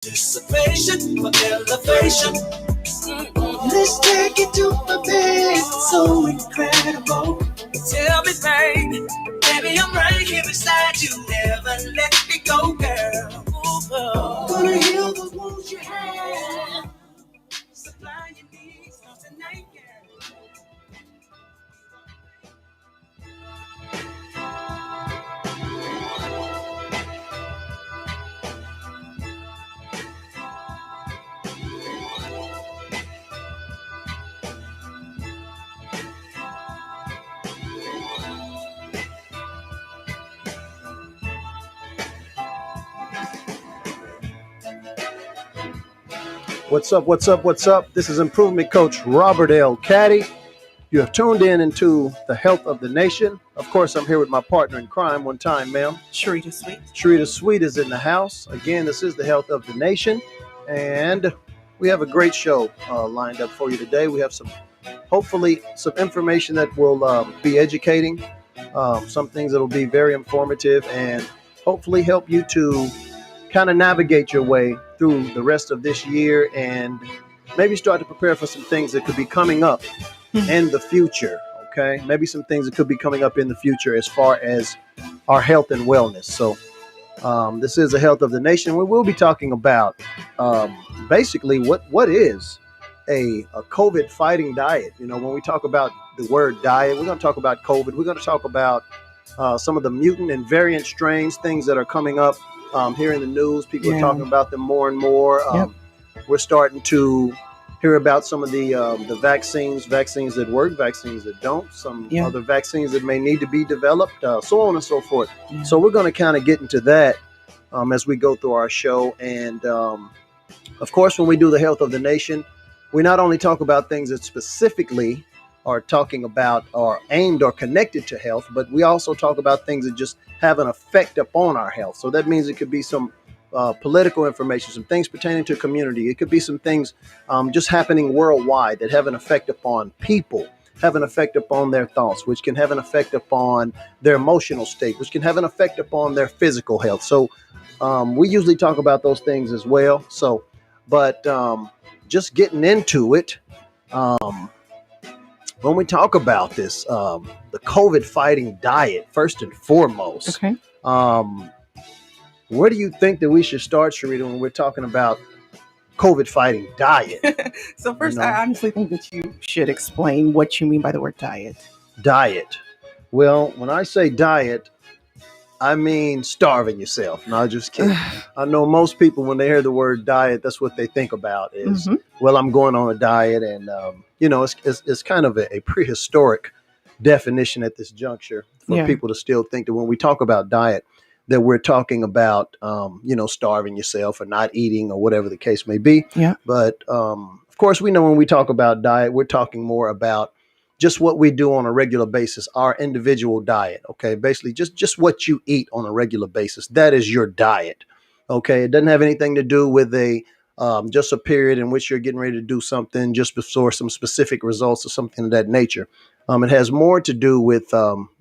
Anticipation for elevation. Let's take it to a place so incredible. Tell me, babe, baby, I'm right here beside you. Never let me go, girl. Ooh, gonna heal the wounds you have. Supply your needs for tonight, girl. What's up? What's up? What's up? This is Improvement Coach Robert L. Caddy. You have tuned in into the health of the nation. Of course, I'm here with my partner in crime. One time, ma'am. Sharita Sweet. Sharita Sweet is in the house. Again, this is the health of the nation. And we have a great show lined up for you today. We have hopefully some information that will be educating, some things that will be very informative and hopefully help you to kind of navigate your way through the rest of this year and maybe start to prepare for some things that could be coming up in the future. Okay, maybe some things that could be coming up in the future as far as our health and wellness. So this is the health of the nation. We will be talking about basically what is a COVID fighting diet. You know, when we talk about the word diet, we're going to talk about COVID. We're going to talk about some of the mutant and variant strains, things that are coming up here in the news. People are talking about them more and more. We're starting to hear about some of the vaccines that work, vaccines that don't, some other vaccines that may need to be developed, so on and so forth. So we're going to kind of get into that as we go through our show. And of course, when we do the health of the nation, we not only talk about things that specifically are talking about or aimed or connected to health, but we also talk about things that just have an effect upon our health. So that means it could be some political information, some things pertaining to community. It could be some things just happening worldwide that have an effect upon people, have an effect upon their thoughts, which can have an effect upon their emotional state, which can have an effect upon their physical health. So we usually talk about those things as well. So, but just getting into it, when we talk about this, the COVID fighting diet, first and foremost, Okay. Where do you think that we should start, Sharita, when we're talking about COVID fighting diet? So first, I honestly think that you should explain what you mean by the word diet. Diet. Well, when I say diet, I mean starving yourself. No, just kidding. I know most people, when they hear the word diet, that's what they think about is, well, I'm going on a diet. And, it's kind of a prehistoric definition at this juncture for people to still think that when we talk about diet, that we're talking about, starving yourself or not eating or whatever the case may be. Yeah. But, of course, we know when we talk about diet, we're talking more about just what we do on a regular basis, our individual diet. Okay. Basically just what you eat on a regular basis. That is your diet. Okay. It doesn't have anything to do with just a period in which you're getting ready to do something just before some specific results or something of that nature. It has more to do with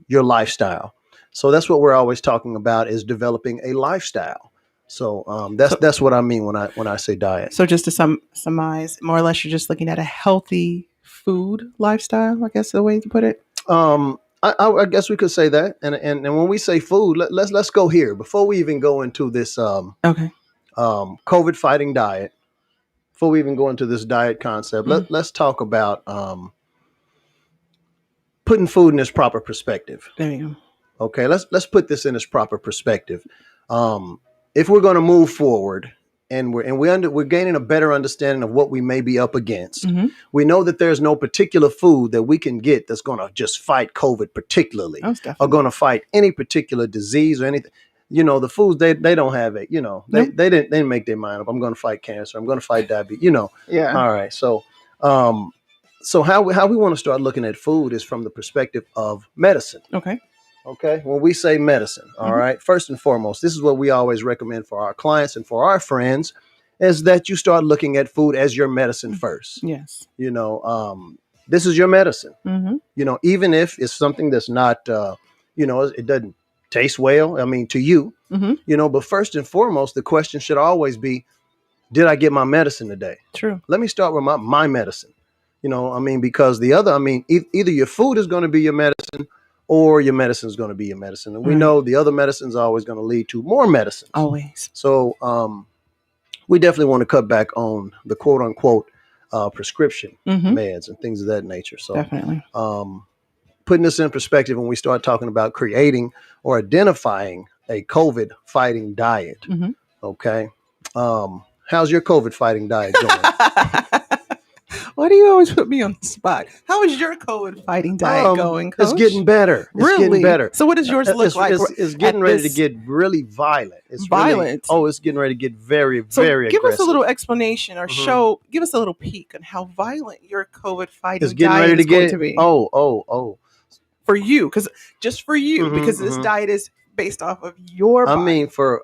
your lifestyle. So that's what we're always talking about is developing a lifestyle. So that's what I mean when I say diet. So just to summarize, more or less, you're just looking at a healthy food lifestyle, I guess is the way to put it. I guess we could say that. And when we say food, let's go here before we even go into this COVID fighting diet. Before we even go into this diet concept, let's talk about putting food in its proper perspective. There you go. Okay, let's put this in its proper perspective. If we're going to move forward and we're gaining a better understanding of what we may be up against, we know that there's no particular food that we can get that's going to just fight COVID particularly, or going to fight any particular disease or anything. You know, the foods they don't have it. You know, they didn't make their mind up. I'm going to fight cancer. I'm going to fight diabetes. You know. Yeah. All right. So how we want to start looking at food is from the perspective of medicine. Okay. Okay. When we say medicine, all right, first and foremost, this is what we always recommend for our clients and for our friends is that you start looking at food as your medicine first. Yes. You know, this is your medicine. You know, even if it's something that's not, it doesn't taste well. I mean, to you, you know, but first and foremost, the question should always be, Did I get my medicine today? True. Let me start with my medicine. Because the other, either your food is going to be your medicine or your medicine is going to be your medicine. And we know the other medicine is always going to lead to more medicines. Always. So we definitely want to cut back on the quote unquote prescription meds and things of that nature. So definitely. Putting this in perspective, when we start talking about creating or identifying a COVID fighting diet, okay? How's your COVID fighting diet going? Why do you always put me on the spot? How is your COVID fighting diet going, Coach? It's getting better. It's getting better. So what does yours look like? It's getting ready to get really violent. It's violent. It's getting ready to get very, so very give aggressive. Us a little explanation or give us a little peek on how violent your COVID fighting it's getting diet ready to is get, going to be. Oh. For you, just for you, because this diet is based off of your body. For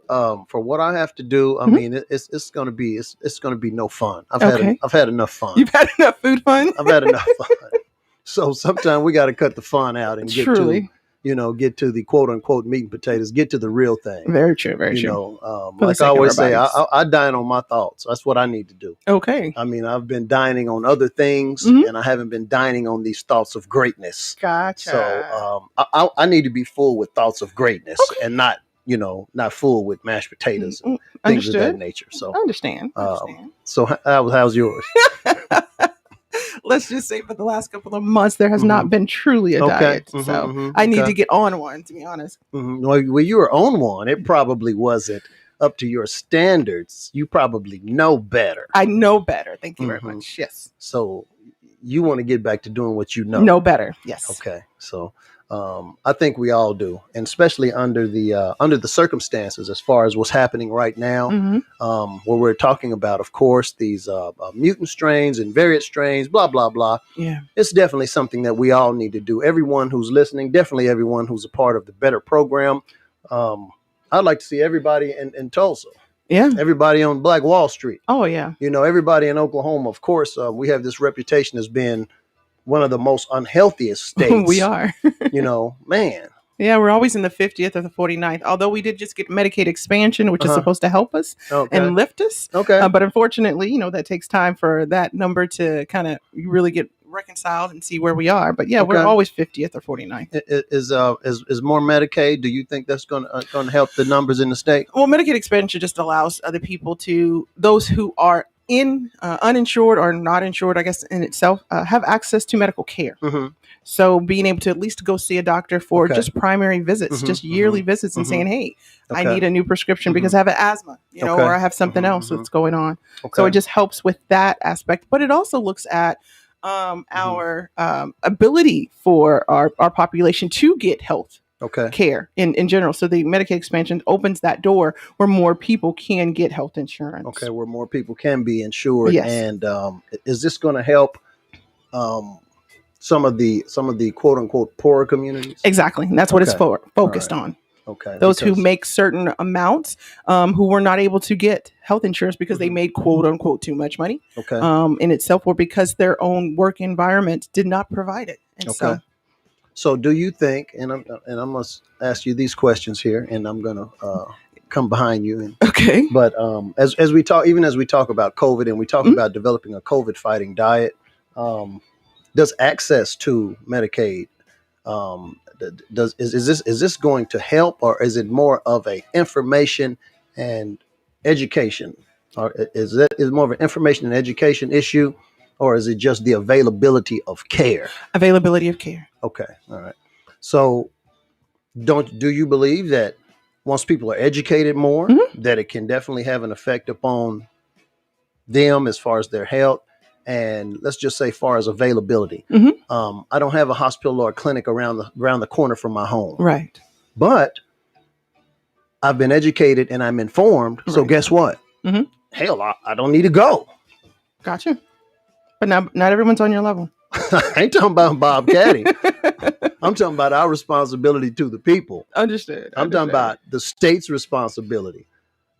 what I have to do, it's gonna be no fun. I've had enough fun. You've had enough food fun. I've had enough fun. So sometimes we got to cut the fun out and get to the quote unquote meat and potatoes. Get to the real thing. Very true. Very true. Like I always say, I dine on my thoughts. That's what I need to do. Okay. I've been dining on other things, and I haven't been dining on these thoughts of greatness. Gotcha. So I need to be full with thoughts of greatness and not full with mashed potatoes and things of that nature. So I understand. So how's yours? Let's just say for the last couple of months, there has not been truly a diet. So I need to get on one, to be honest. Well, you were on one. It probably wasn't up to your standards. You probably know better. I know better. Thank you very much. Yes. So you want to get back to doing what you know. Know better. Yes. Okay. So I think we all do, and especially under the circumstances, as far as what's happening right now, where we're talking about, of course, these mutant strains and variant strains, blah blah blah. Yeah, it's definitely something that we all need to do. Everyone who's listening, definitely everyone who's a part of the Better program. I'd like to see everybody in Tulsa. Yeah, everybody on Black Wall Street. Oh yeah, everybody in Oklahoma. Of course, we have this reputation as being one of the most unhealthiest states. We are. Man. Yeah, we're always in the 50th or the 49th. Although we did just get Medicaid expansion, which is supposed to help us and lift us. Okay. But unfortunately, that takes time for that number to kind of really get reconciled and see where we are. But yeah, we're always 50th or 49th. Is more Medicaid? Do you think that's going to help the numbers in the state? Well, Medicaid expansion just allows other people those who are uninsured or not insured, I guess in itself, have access to medical care. So being able to at least go see a doctor for just primary visits, just yearly visits, and saying, "Hey, I need a new prescription because I have an asthma, or I have something else that's going on." So it just helps with that aspect. But it also looks at our ability for our population to get health care in general. So the Medicaid expansion opens that door where more people can get health insurance. Okay, where more people can be insured. Yes. And is this going to help some of the quote unquote poorer communities? Exactly. And that's what it's focused on. Okay. Those who make certain amounts, who were not able to get health insurance because they made quote unquote too much money in itself, or because their own work environment did not provide it. And So do you think, and I must ask you these questions here, and I'm going to come behind you. But as we talk about COVID and we talk about developing a COVID fighting diet, does access to Medicaid, is this going to help, or is it more of a information and education, or is more of an information and education issue? Or is it just the availability of care? Availability of care. Okay. All right. So do you believe that once people are educated more, that it can definitely have an effect upon them as far as their health? And let's just say far as availability. I don't have a hospital or a clinic around the corner from my home. Right. But I've been educated and I'm informed. Right. So guess what? Hell, I don't need to go. Gotcha. But not everyone's on your level. I ain't talking about Bob Caddy. I'm talking about our responsibility to the people. Understood. I'm talking about the state's responsibility.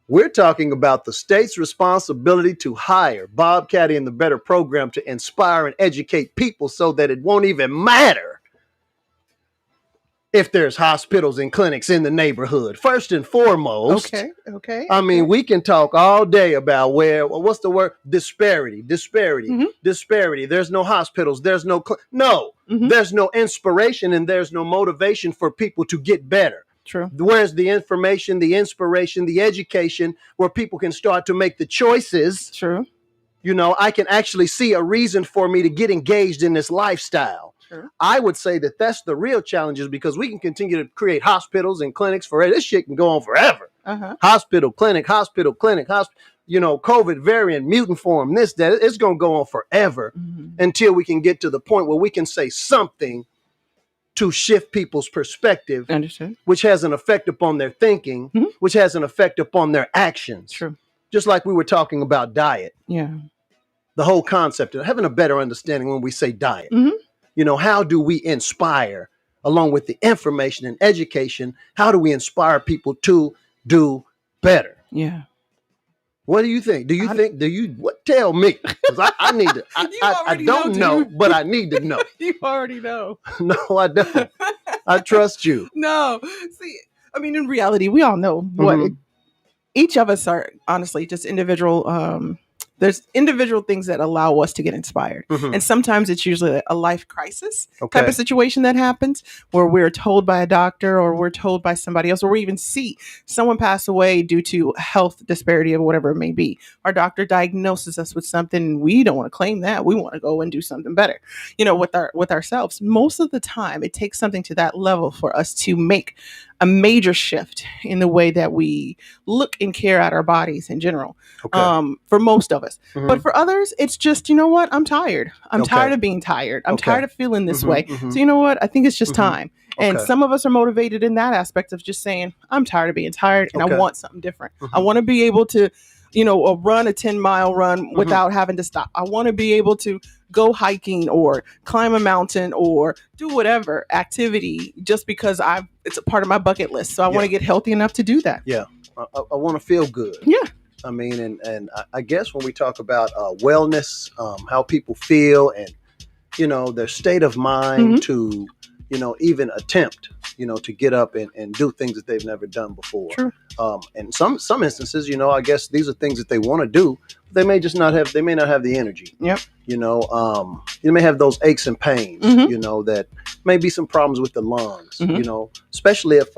We're talking about the state's responsibility to hire Bob Caddy and the Better program to inspire and educate people so that it won't even matter if there's hospitals and clinics in the neighborhood. First and foremost. Okay. I mean, we can talk all day about what's the word? Disparity. There's no hospitals. There's no, there's no inspiration and there's no motivation for people to get better. True. Where's the information, the inspiration, the education where people can start to make the choices? True. I can actually see a reason for me to get engaged in this lifestyle. Sure. I would say that that's the real challenge, is because we can continue to create hospitals and clinics for this shit can go on forever. Hospital, clinic, COVID variant, mutant form, this, that, it's going to go on forever until we can get to the point where we can say something to shift people's perspective, which has an effect upon their thinking, which has an effect upon their actions. True. Just like we were talking about diet. Yeah. The whole concept of having a better understanding when we say diet. How do we inspire, along with the information and education, how do we inspire people to do better? Yeah. What do you think? Tell me. Because I need to, I don't know, but I need to know. You already know. No, I don't. I trust you. No. See, I mean, in reality, we all know what each of us are, honestly, just individual, there's individual things that allow us to get inspired. And sometimes it's usually a life crisis type of situation that happens where we're told by a doctor or we're told by somebody else, or we even see someone pass away due to health disparity or whatever it may be. Our doctor diagnoses us with something and we don't want to claim that. We want to go and do something better, with ourselves. Most of the time it takes something to that level for us to make a major shift in the way that we look and care at our bodies in general. For most of us. But for others, it's just, you know what? I'm tired. I'm tired of being tired. I'm tired of feeling this way. So you know what? I think it's just time. And some of us are motivated in that aspect of just saying, I'm tired of being tired and I want something different. I want to be able to, run a 10-mile run without having to stop. I want to be able to go hiking or climb a mountain or do whatever activity just because it's a part of my bucket list. So I want to get healthy enough to do that. Yeah. I want to feel good. Yeah. I mean, and I guess when we talk about wellness, how people feel and, their state of mind to, even attempt, to get up and do things that they've never done before. True. And some instances, I guess these are things that they want to do. They may not have the energy. Yep. You may have those aches and pains, that may be some problems with the lungs, especially if,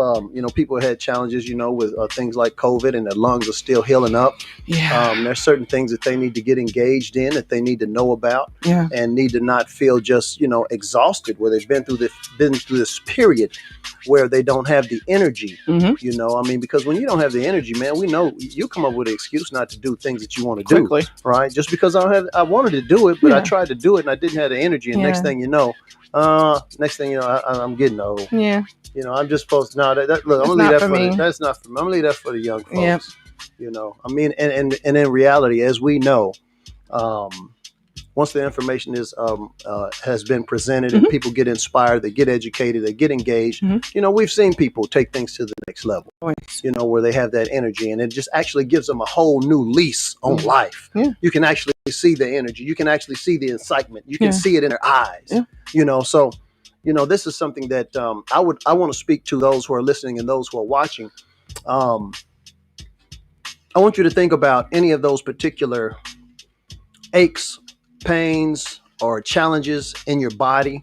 people had challenges, with things like COVID and their lungs are still healing up. Yeah. There's certain things that they need to get engaged in, that they need to know about and need to not feel just, exhausted, where they've been through this period where they don't have the energy, because when you don't have the energy, man, we know you come up with an excuse not to do things that you want to do, right? Just because I wanted to do it, but I tried to do it and I didn't have the energy. And next thing you know, I'm getting old. Yeah. I'm just supposed to, look, I'm going to leave that for me. That's not for me. I'm going to leave that for the young folks. Yep. And in reality, as we know, once the information has been presented and people get inspired, they get educated, they get engaged, we've seen people take things to the next level, where they have that energy and it just actually gives them a whole new lease on life. Yeah. You can actually see the energy. You can actually see the excitement. You can see it in their eyes, so, this is something that I want to speak to those who are listening and those who are watching. I want you to think about any of those particular aches, pains, or challenges in your body,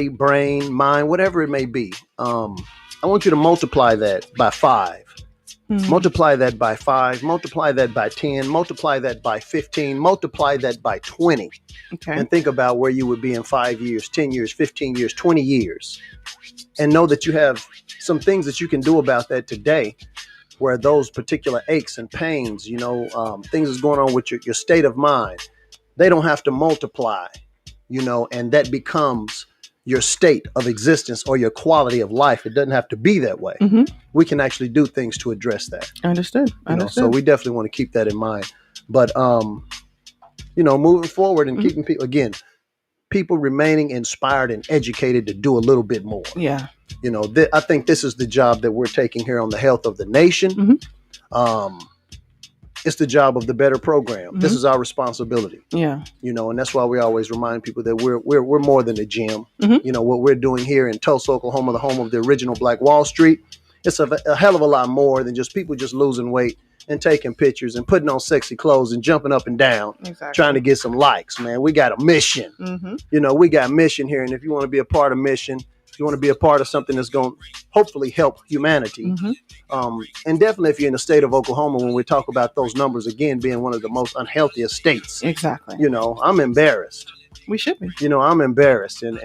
brain, mind, whatever it may be. I want you to multiply that by 5. Multiply that by 5, multiply that by 10, multiply that by 15, multiply that by 20. Okay. And think about where you would be in 5 years, 10 years, 15 years, 20 years. And know that you have some things that you can do about that today, where those particular aches and pains, things that's going on with your state of mind, they don't have to multiply, and that becomes your state of existence or your quality of life. It doesn't have to be that way. We can actually do things to address that. Understood. So we definitely want to keep that in mind. But, moving forward and keeping people remaining inspired and educated to do a little bit more. Yeah. I think this is the job that we're taking here on the Health of the Nation. it's the job of the better program. This Mhm. is our responsibility. Yeah. And that's why we always remind people that we're more than a gym. Mhm. What we're doing here in Tulsa, Oklahoma, the home of the original Black Wall Street, it's a hell of a lot more than just people just losing weight and taking pictures and putting on sexy clothes and jumping up and down, Exactly. trying to get some likes, man. We got a mission. Mhm. We got mission here. And if you want to be a part of mission, if you want to be a part of something that's going to hopefully help humanity, Mhm. and definitely if you're in the state of Oklahoma, when we talk about those numbers again being one of the most unhealthiest states, Exactly. I'm embarrassed. We should be. I'm embarrassed, and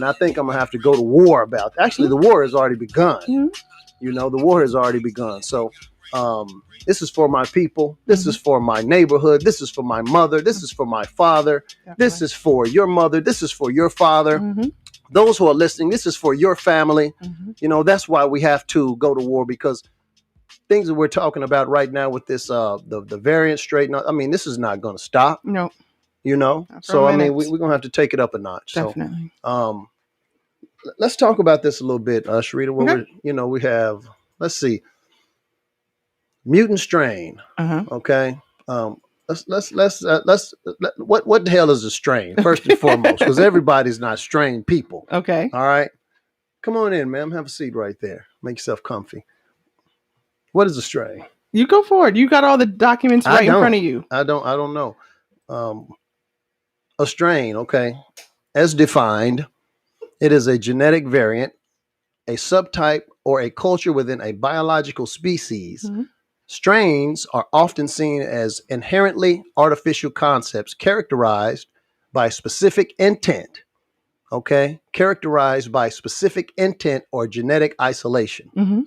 I think I'm gonna have to go to war about. Actually, the war has already begun. Mhm. The war has already begun. So, this is for my people. This Mhm. is for my neighborhood. This is for my mother. This is for my father. This Definitely. is for your mother. This is for your father. Mhm. Those who are listening, this is for your family. Mhm. That's why we have to go to war, because things that we're talking about right now with this the variant straight. I mean, this is not going to stop. No. So for a I mean, minute. we're gonna have to take it up a notch. Definitely. So let's talk about this a little bit, Sharita. Okay. We have, let's see, mutant strain. Okay. What the hell is a strain, first and foremost, because everybody's not strained people. Okay. All right, come on in, ma'am. Have a seat right there. Make yourself comfy. What is a strain? You go forward. You got all the documents right in front of you. I don't know. A strain, okay, as defined, it is a genetic variant, a subtype, or a culture within a biological species. Mhm. Strains are often seen as inherently artificial concepts characterized by specific intent, okay? Characterized by specific intent or genetic isolation, Mhm.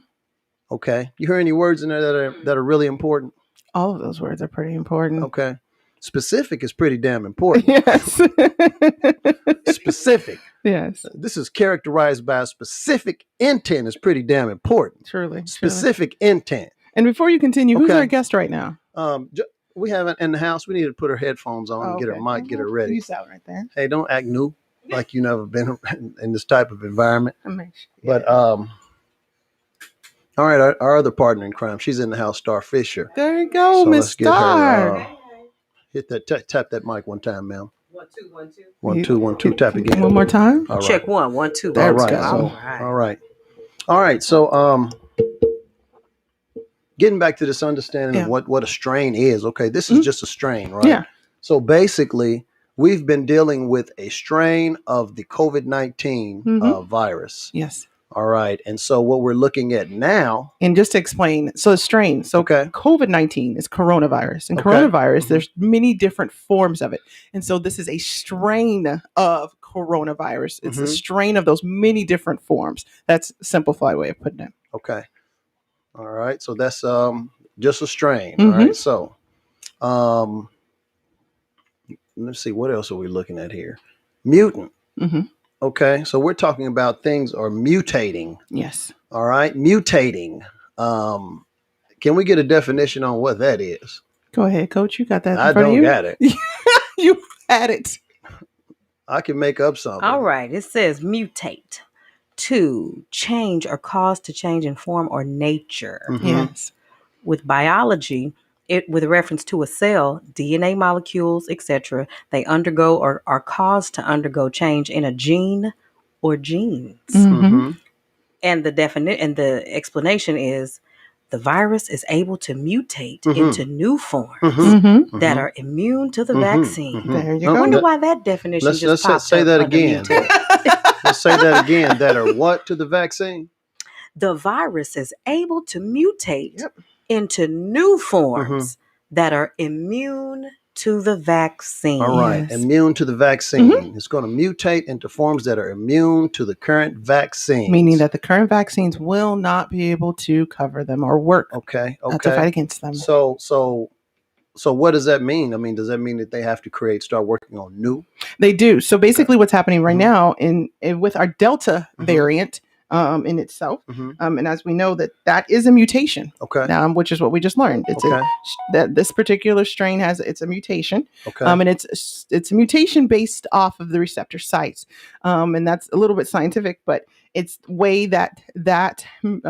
okay? You hear any words in there that are really important? All of those words are pretty important. Okay. Specific is pretty damn important. Yes. Specific. Yes. This is characterized by a specific intent is pretty damn important. Truly. Specific intent. And before you continue, who's Okay. our guest right now? We have it in the house. We need to put her headphones on and get her okay. mic, get her ready. Use that one right there. Hey, don't act new, like you never been in this type of environment. Yeah. But all right, our other partner in crime, she's in the house, Star Fisher. There you go, So Miss let's get Star. her. Hit that, tap that mic one time, ma'am. 1 2 1 2. 1 2 1 2. Tap again. One more time. All right. Check 1 1 2. There All we right. go. So, All right. all right. So, getting back to this understanding Yeah. of what a strain is. Okay, this is just a strain, right? Yeah. So basically, we've been dealing with a strain of the COVID-19 virus. Yes. All right, and so what we're looking at now. And just to explain, so strain. So Okay. COVID-19 is coronavirus. And Okay. coronavirus, there's many different forms of it. And so this is a strain of coronavirus. It's a strain of those many different forms. That's a simplified way of putting it. Okay. All right. So that's just a strain. All right. So let's see, what else are we looking at here? Mutant. Okay. So we're talking about things are mutating. Yes. All right. Mutating. Can we get a definition on what that is? Go ahead, Coach. You got that in I front of don't you? got it. You had it. I can make up something. All right. It says mutate, to change or cause to change in form or nature. Yes. With biology, with reference to a cell, DNA molecules, etc., they undergo or are caused to undergo change in a gene or genes. And the explanation is the virus is able to mutate into new forms that are immune to the vaccine. There you I go. wonder why that definition Let's just popped say up that under again. mutate. Let's say that again. That are what to the vaccine? The virus is able to mutate into new forms that are immune to the vaccine. All right. Yes. Immune to the vaccine. It's going to mutate into forms that are immune to the current vaccine. Meaning that the current vaccines will not be able to cover them or work Okay. to fight against them. So what does that mean? I mean, does that mean that they have to start working on new? They do. So basically what's happening right now in with our Delta variant in itself, and as we know that is a mutation, which is what we just learned. It's that this particular strain it's a mutation, and it's a mutation based off of the receptor sites, and that's a little bit scientific, but It's the way that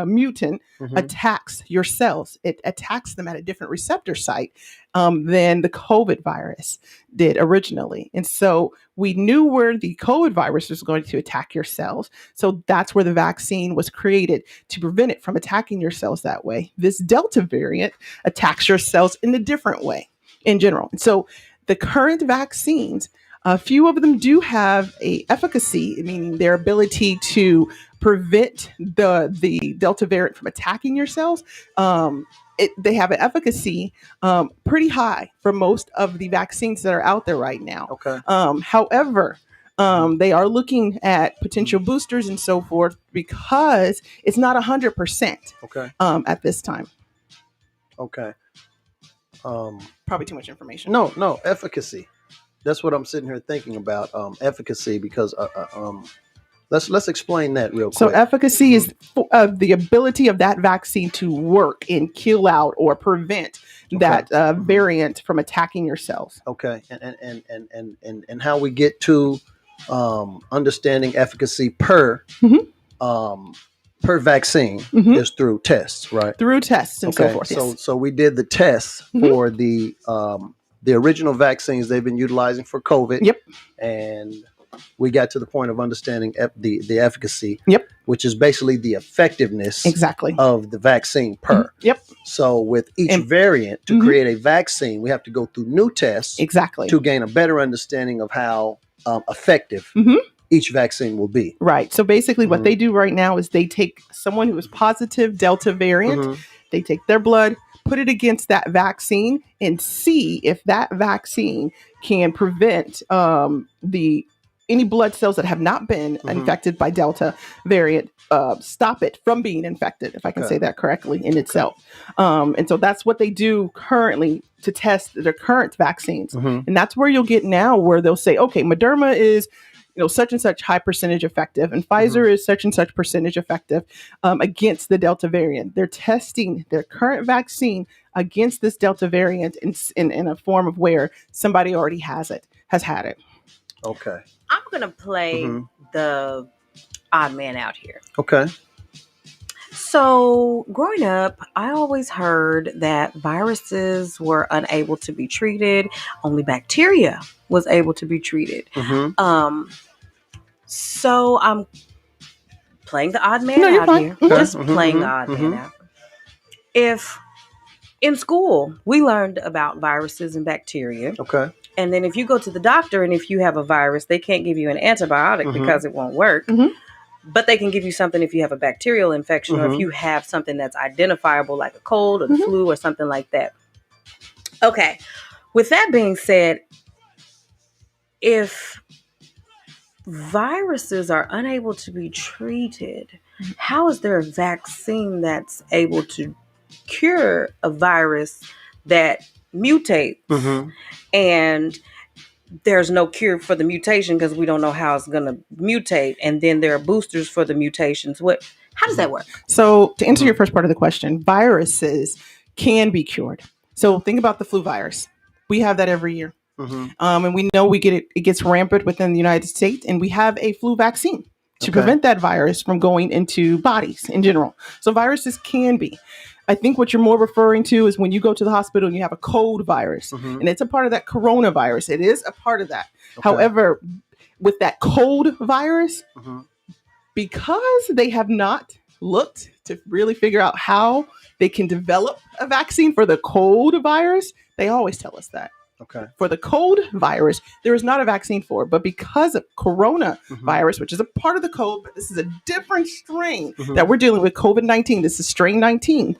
mutant attacks your cells. It attacks them at a different receptor site than the COVID virus did originally. And so we knew where the COVID virus was going to attack your cells. So that's where the vaccine was created, to prevent it from attacking your cells that way. This Delta variant attacks your cells in a different way in general. And so the current vaccines, a few of them do have a efficacy, meaning their ability to prevent the Delta variant from attacking your cells. They have an efficacy pretty high for most of the vaccines that are out there right now. Okay. However, they are looking at potential boosters and so forth, because it's not 100% Okay. At this time. Okay. Probably too much information. No, efficacy. That's what I'm sitting here thinking about, efficacy, because let's explain that real quick. So efficacy is the ability of that vaccine to work and kill out or prevent that variant from attacking your cells. Okay, and how we get to understanding efficacy per vaccine is through tests, right? Through tests and so forth. So we did the tests for the original vaccines they've been utilizing for COVID. Yep. And we got to the point of understanding the efficacy. Yep. Which is basically the effectiveness of the vaccine per. Yep. So with each variant, to create a vaccine, we have to go through new tests to gain a better understanding of how effective each vaccine will be. Right. So basically what they do right now is they take someone who is positive Delta variant, they take their blood, put it against that vaccine, and see if that vaccine can prevent any blood cells that have not been infected by Delta variant, stop it from being infected, if I can say that correctly, in itself. And so that's what they do currently to test their current vaccines. And that's where you'll get now where they'll say, okay, Moderna is such and such high percentage effective, and Pfizer is such and such percentage effective against the Delta variant. They're testing their current vaccine against this Delta variant in a form of where somebody already has had it. Okay. I'm going to play the odd man out here. Okay. So growing up, I always heard that viruses were unable to be treated. Only bacteria was able to be treated. So I'm playing the odd man out here. Just playing the odd man out. If in school we learned about viruses and bacteria. Okay. And then if you go to the doctor and if you have a virus, they can't give you an antibiotic because it won't work. But they can give you something if you have a bacterial infection or if you have something that's identifiable like a cold or the flu or something like that. Okay. With that being said, if viruses are unable to be treated, how is there a vaccine that's able to cure a virus that mutates and there's no cure for the mutation because we don't know how it's going to mutate, and then there are boosters for the mutations? How does that work? So to answer your first part of the question, viruses can be cured. So think about the flu virus. We have that every year. And we know it gets rampant within the United States, and we have a flu vaccine to prevent that virus from going into bodies in general. So viruses can be. I think what you're more referring to is when you go to the hospital and you have a cold virus, and it's a part of that coronavirus. It is a part of that. However, with that cold virus, because they have not looked to really figure out how they can develop a vaccine for the cold virus, they always tell us that. For the cold virus, there is not a vaccine for it. But because of coronavirus, which is a part of the cold, but this is a different strain that we're dealing with, COVID-19. This is strain 19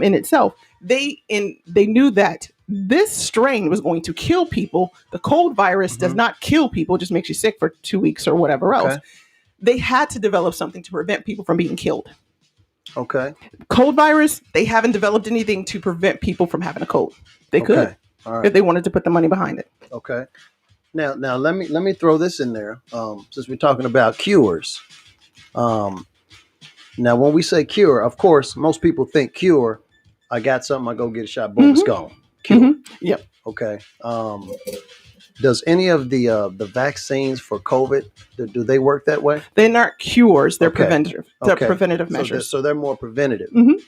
in itself. They knew that this strain was going to kill people. The cold virus does not kill people, it just makes you sick for 2 weeks or whatever else. They had to develop something to prevent people from being killed. Cold virus, they haven't developed anything to prevent people from having a cold. They could. If they wanted to put the money behind it. Now let me throw this in there. Since we're talking about cures. Now when we say cure, of course, most people think cure. I got something, I go get a shot, boom, it's gone. Cure. Yep. Okay. Does any of the vaccines for COVID do they work that way? They're not cures. They're Okay. preventative. They're Okay. preventative So they're, measures. so they're more preventative. Mhm.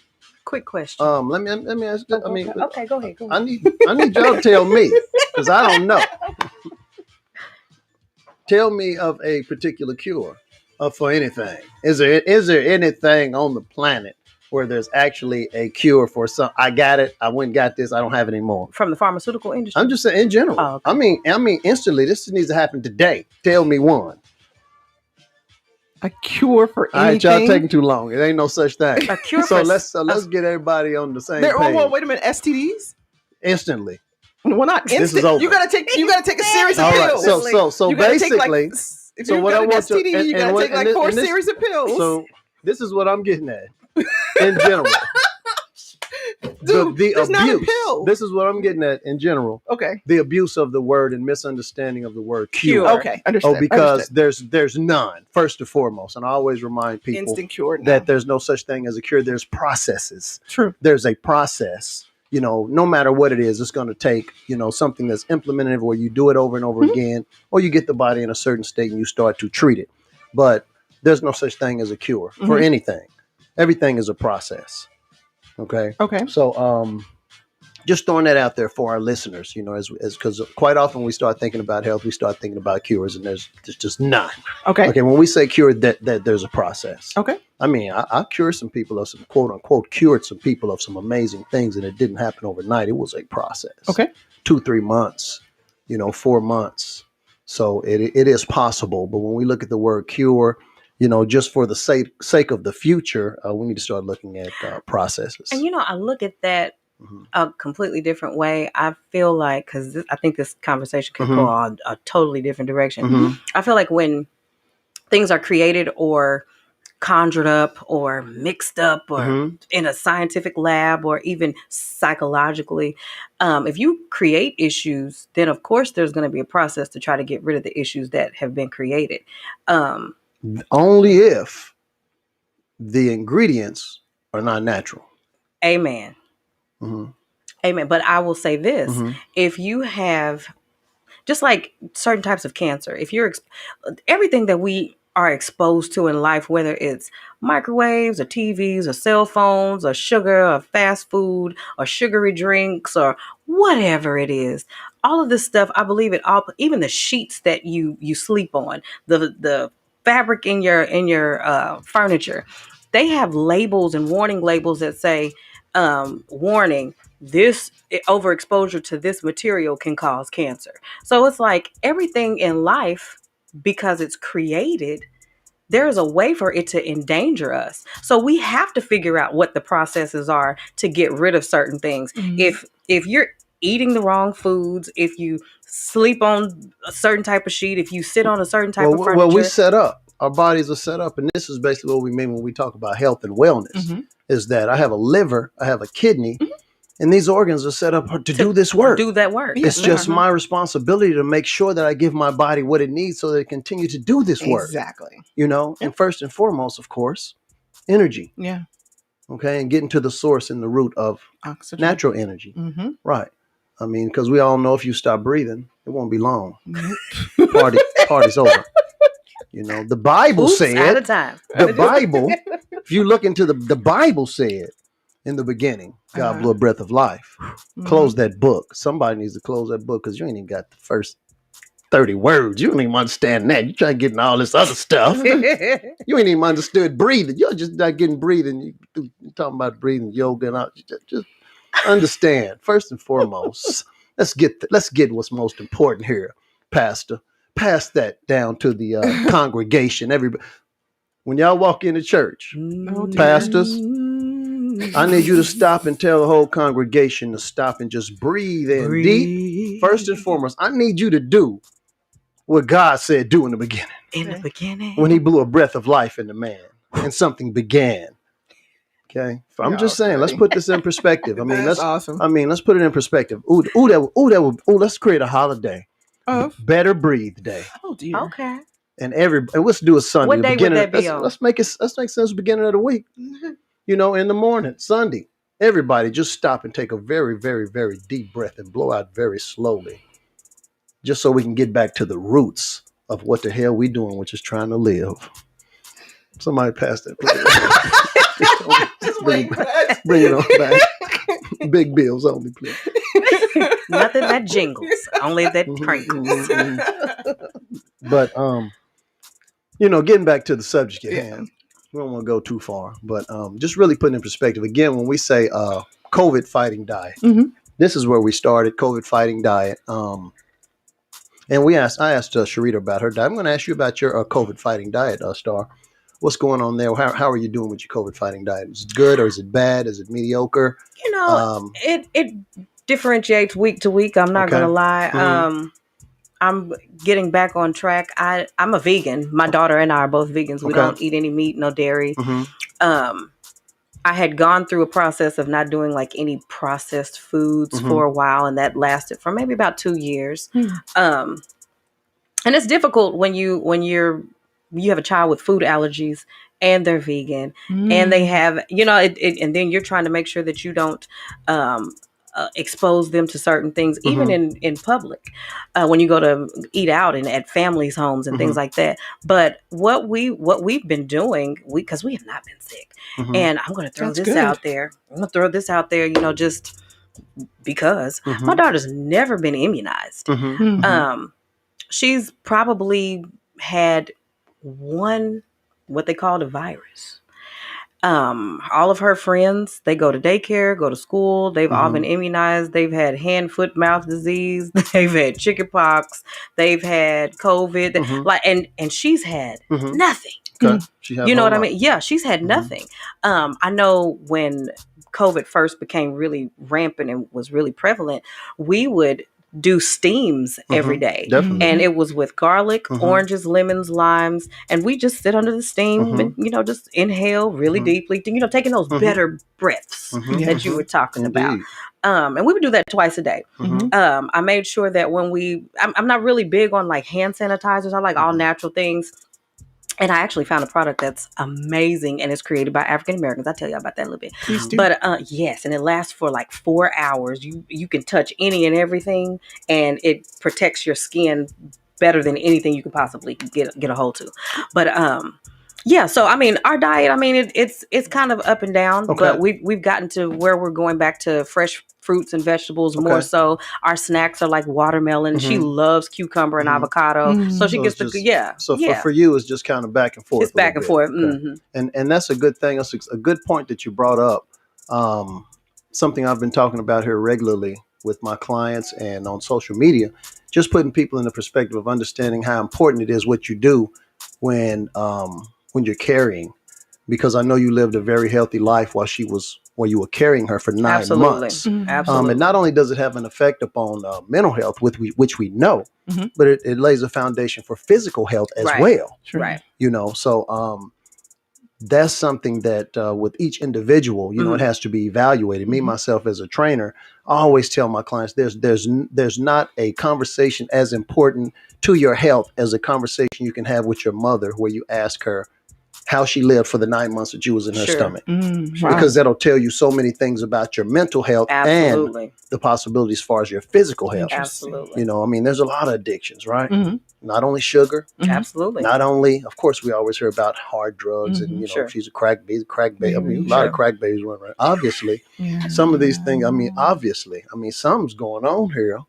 Quick question. Let me ask. I mean, Okay, go ahead. I need y'all to tell me because I don't know. Tell me of a particular cure for anything. Is there anything on the planet where there's actually a cure for some? I got it. I went and got this. I don't have it anymore. From the pharmaceutical industry? I'm just saying in general. Oh, okay. I mean, instantly. This needs to happen today. Tell me one. A cure for All right, anything. y'all taking too long. It ain't no such thing. A cure So for let's get everybody on the same page. Well, wait a minute. STDs? Instantly. Well, not This is instant. over. You gotta take a series of All right. pills. So You gotta take, basically, if so you've what got I an want to- STD, you gotta take like 4 series of pills. so this is what I'm getting at in general. Dude, the there's not a abuse. pill. This is what I'm getting at in general. Okay. The abuse of the word and misunderstanding of the word cure. Cure. Okay. Understand. Oh, because there's none. First and foremost, and I always remind people instant cure. that there's no such thing as a cure. There's processes. True. There's a process. You know, no matter what it is, it's going to take, something that's implemented where you do it over and over again, or you get the body in a certain state and you start to treat it. But there's no such thing as a cure for anything. Everything is a process. Okay. Okay. So, just throwing that out there for our listeners, as because quite often we start thinking about health, we start thinking about cures, and there's just none. Okay. Okay. When we say cure, that there's a process. Okay. I mean, I cured some people of some quote unquote cured some people of some amazing things, and it didn't happen overnight. It was a process. Okay. 2-3 months, 4 months. So it is possible. But when we look at the word cure, just for the sake of the future, we need to start looking at processes. And I look at that a completely different way. I feel like, because I think this conversation could go on a totally different direction. I feel like when things are created or conjured up or mixed up or in a scientific lab or even psychologically, if you create issues, then of course there's going to be a process to try to get rid of the issues that have been created. Only if the ingredients are not natural. Amen. Amen. But I will say this, if you have, just like certain types of cancer, if you're everything that we are exposed to in life, whether it's microwaves or TVs or cell phones or sugar or fast food or sugary drinks or whatever it is, all of this stuff, I believe it all, even the sheets that you sleep on, the fabric in your furniture, they have labels and warning labels that say, warning, this overexposure to this material can cause cancer. So it's like everything in life, because it's created, there's a way for it to endanger us. So we have to figure out what the processes are to get rid of certain things. If you're eating the wrong foods, if you sleep on a certain type of sheet, if you sit on a certain type of furniture. Well, we set up. Our bodies are set up, and this is basically what we mean when we talk about health and wellness, is that I have a liver, I have a kidney, and these organs are set up to do this work. Do that work. It's just my responsibility to make sure that I give my body what it needs so that it continue to do this work. Exactly. And first and foremost, of course, energy. Yeah. Okay. And getting to the source and the root of Oxygen. natural energy. Right. I mean, because we all know if you stop breathing, it won't be long. Party's over. The Bible said, at a time. the Bible, if you look into the Bible said, in the beginning, God blew a breath of life. Close that book. Somebody needs to close that book because you ain't even got the first 30 words. You don't even understand that. You try to get in all this other stuff. You ain't even understood breathing. You're just not getting breathing. You're talking about breathing, yoga, and all. Just understand. First and foremost, let's get what's most important here, Pastor. Pass that down to the congregation. Everybody, when y'all walk into church, pastors, I need you to stop and tell the whole congregation to stop and just breathe in deep. First and foremost, I need you to do what God said do in the beginning. In the beginning. When he blew a breath of life into man and something began. Okay. I'm just saying, let's put this in perspective. I mean, That's awesome. Let's put it in perspective. Let's create a holiday. Better Breathe Day. Oh dear. Okay. And let's do a Sunday. What day would that be on? Let's make sense beginning of the week. In the morning, Sunday. Everybody just stop and take a very, very, very deep breath and blow out very slowly. just so we can get back to the roots of what the hell we doing, which is trying to live. Somebody pass that. Bring it on back. Big bills only, please. Nothing that jingles, only that crinkles. But getting back to the subject at hand, we don't want to go too far, but just really putting in perspective. Again, when we say COVID fighting diet, this is where we started. COVID fighting diet. And I asked Sharita about her diet. I'm going to ask you about your COVID fighting diet, Star. What's going on there? How are you doing with your COVID fighting diet? Is it good or is it bad? Is it mediocre? It differentiates week to week. I'm not going to lie. I'm getting back on track. I'm a vegan. My daughter and I are both vegans. We don't eat any meat, no dairy. I had gone through a process of not doing like any processed foods for a while, and that lasted for maybe about 2 years. And it's difficult when you have a child with food allergies and they're vegan and they have, and then you're trying to make sure that you don't expose them to certain things, even in public, when you go to eat out and at families' homes and things like that. But what we've been doing, because we have not been sick, and I'm going to throw this out there. I'm going to throw this out there, just because my daughter's never been immunized. She's probably had what they called a virus. All of her friends, they go to daycare, go to school. They've all been immunized. They've had hand, foot, mouth disease. They've had chickenpox. They've had COVID. And she's had nothing. Okay. You know what I mean? Yeah, she's had nothing. I know when COVID first became really rampant and was really prevalent, we would do steams every day. Definitely. And it was with garlic, oranges, lemons, limes, and we just sit under the steam and just inhale really deeply, taking those better breaths that you were talking about. And we would do that twice a day. I made sure that when I'm not really big on like hand sanitizers. I like all natural things. And I actually found a product that's amazing, and it's created by African Americans. I'll tell you about that in a little bit. Please do. But yes, and it lasts for like 4 hours. You can touch any and everything, and it protects your skin better than anything you could possibly get a hold to. But yeah, so I mean, our diet, I mean, it's kind of up and down, but we've gotten to where we're going back to fresh fruits and vegetables more so. Our snacks are like watermelon. She loves cucumber and avocado, so she gets for you, it's just kind of back and forth. It's back and forth, and that's a good thing. That's a good point that you brought up. Something I've been talking about here regularly with my clients and on social media, just putting people in the perspective of understanding how important it is what you do when you're carrying, because I know you lived a very healthy life while you were carrying her for 9 months. Absolutely. And not only does it have an effect upon mental health, which we know, but it lays a foundation for physical health as well. Right. So that's something that with each individual, it has to be evaluated. Me, myself as a trainer, I always tell my clients there's not a conversation as important to your health as a conversation you can have with your mother where you ask her how she lived for the 9 months that you was in her stomach. Because that'll tell you so many things about your mental health and the possibilities as far as your physical health. Absolutely. I mean, there's a lot of addictions, right? Not only sugar. Absolutely. Not only, of course, we always hear about hard drugs and, if she's a crack baby. I mean, a lot of crack babies run around. Obviously, some of these things, something's going on here.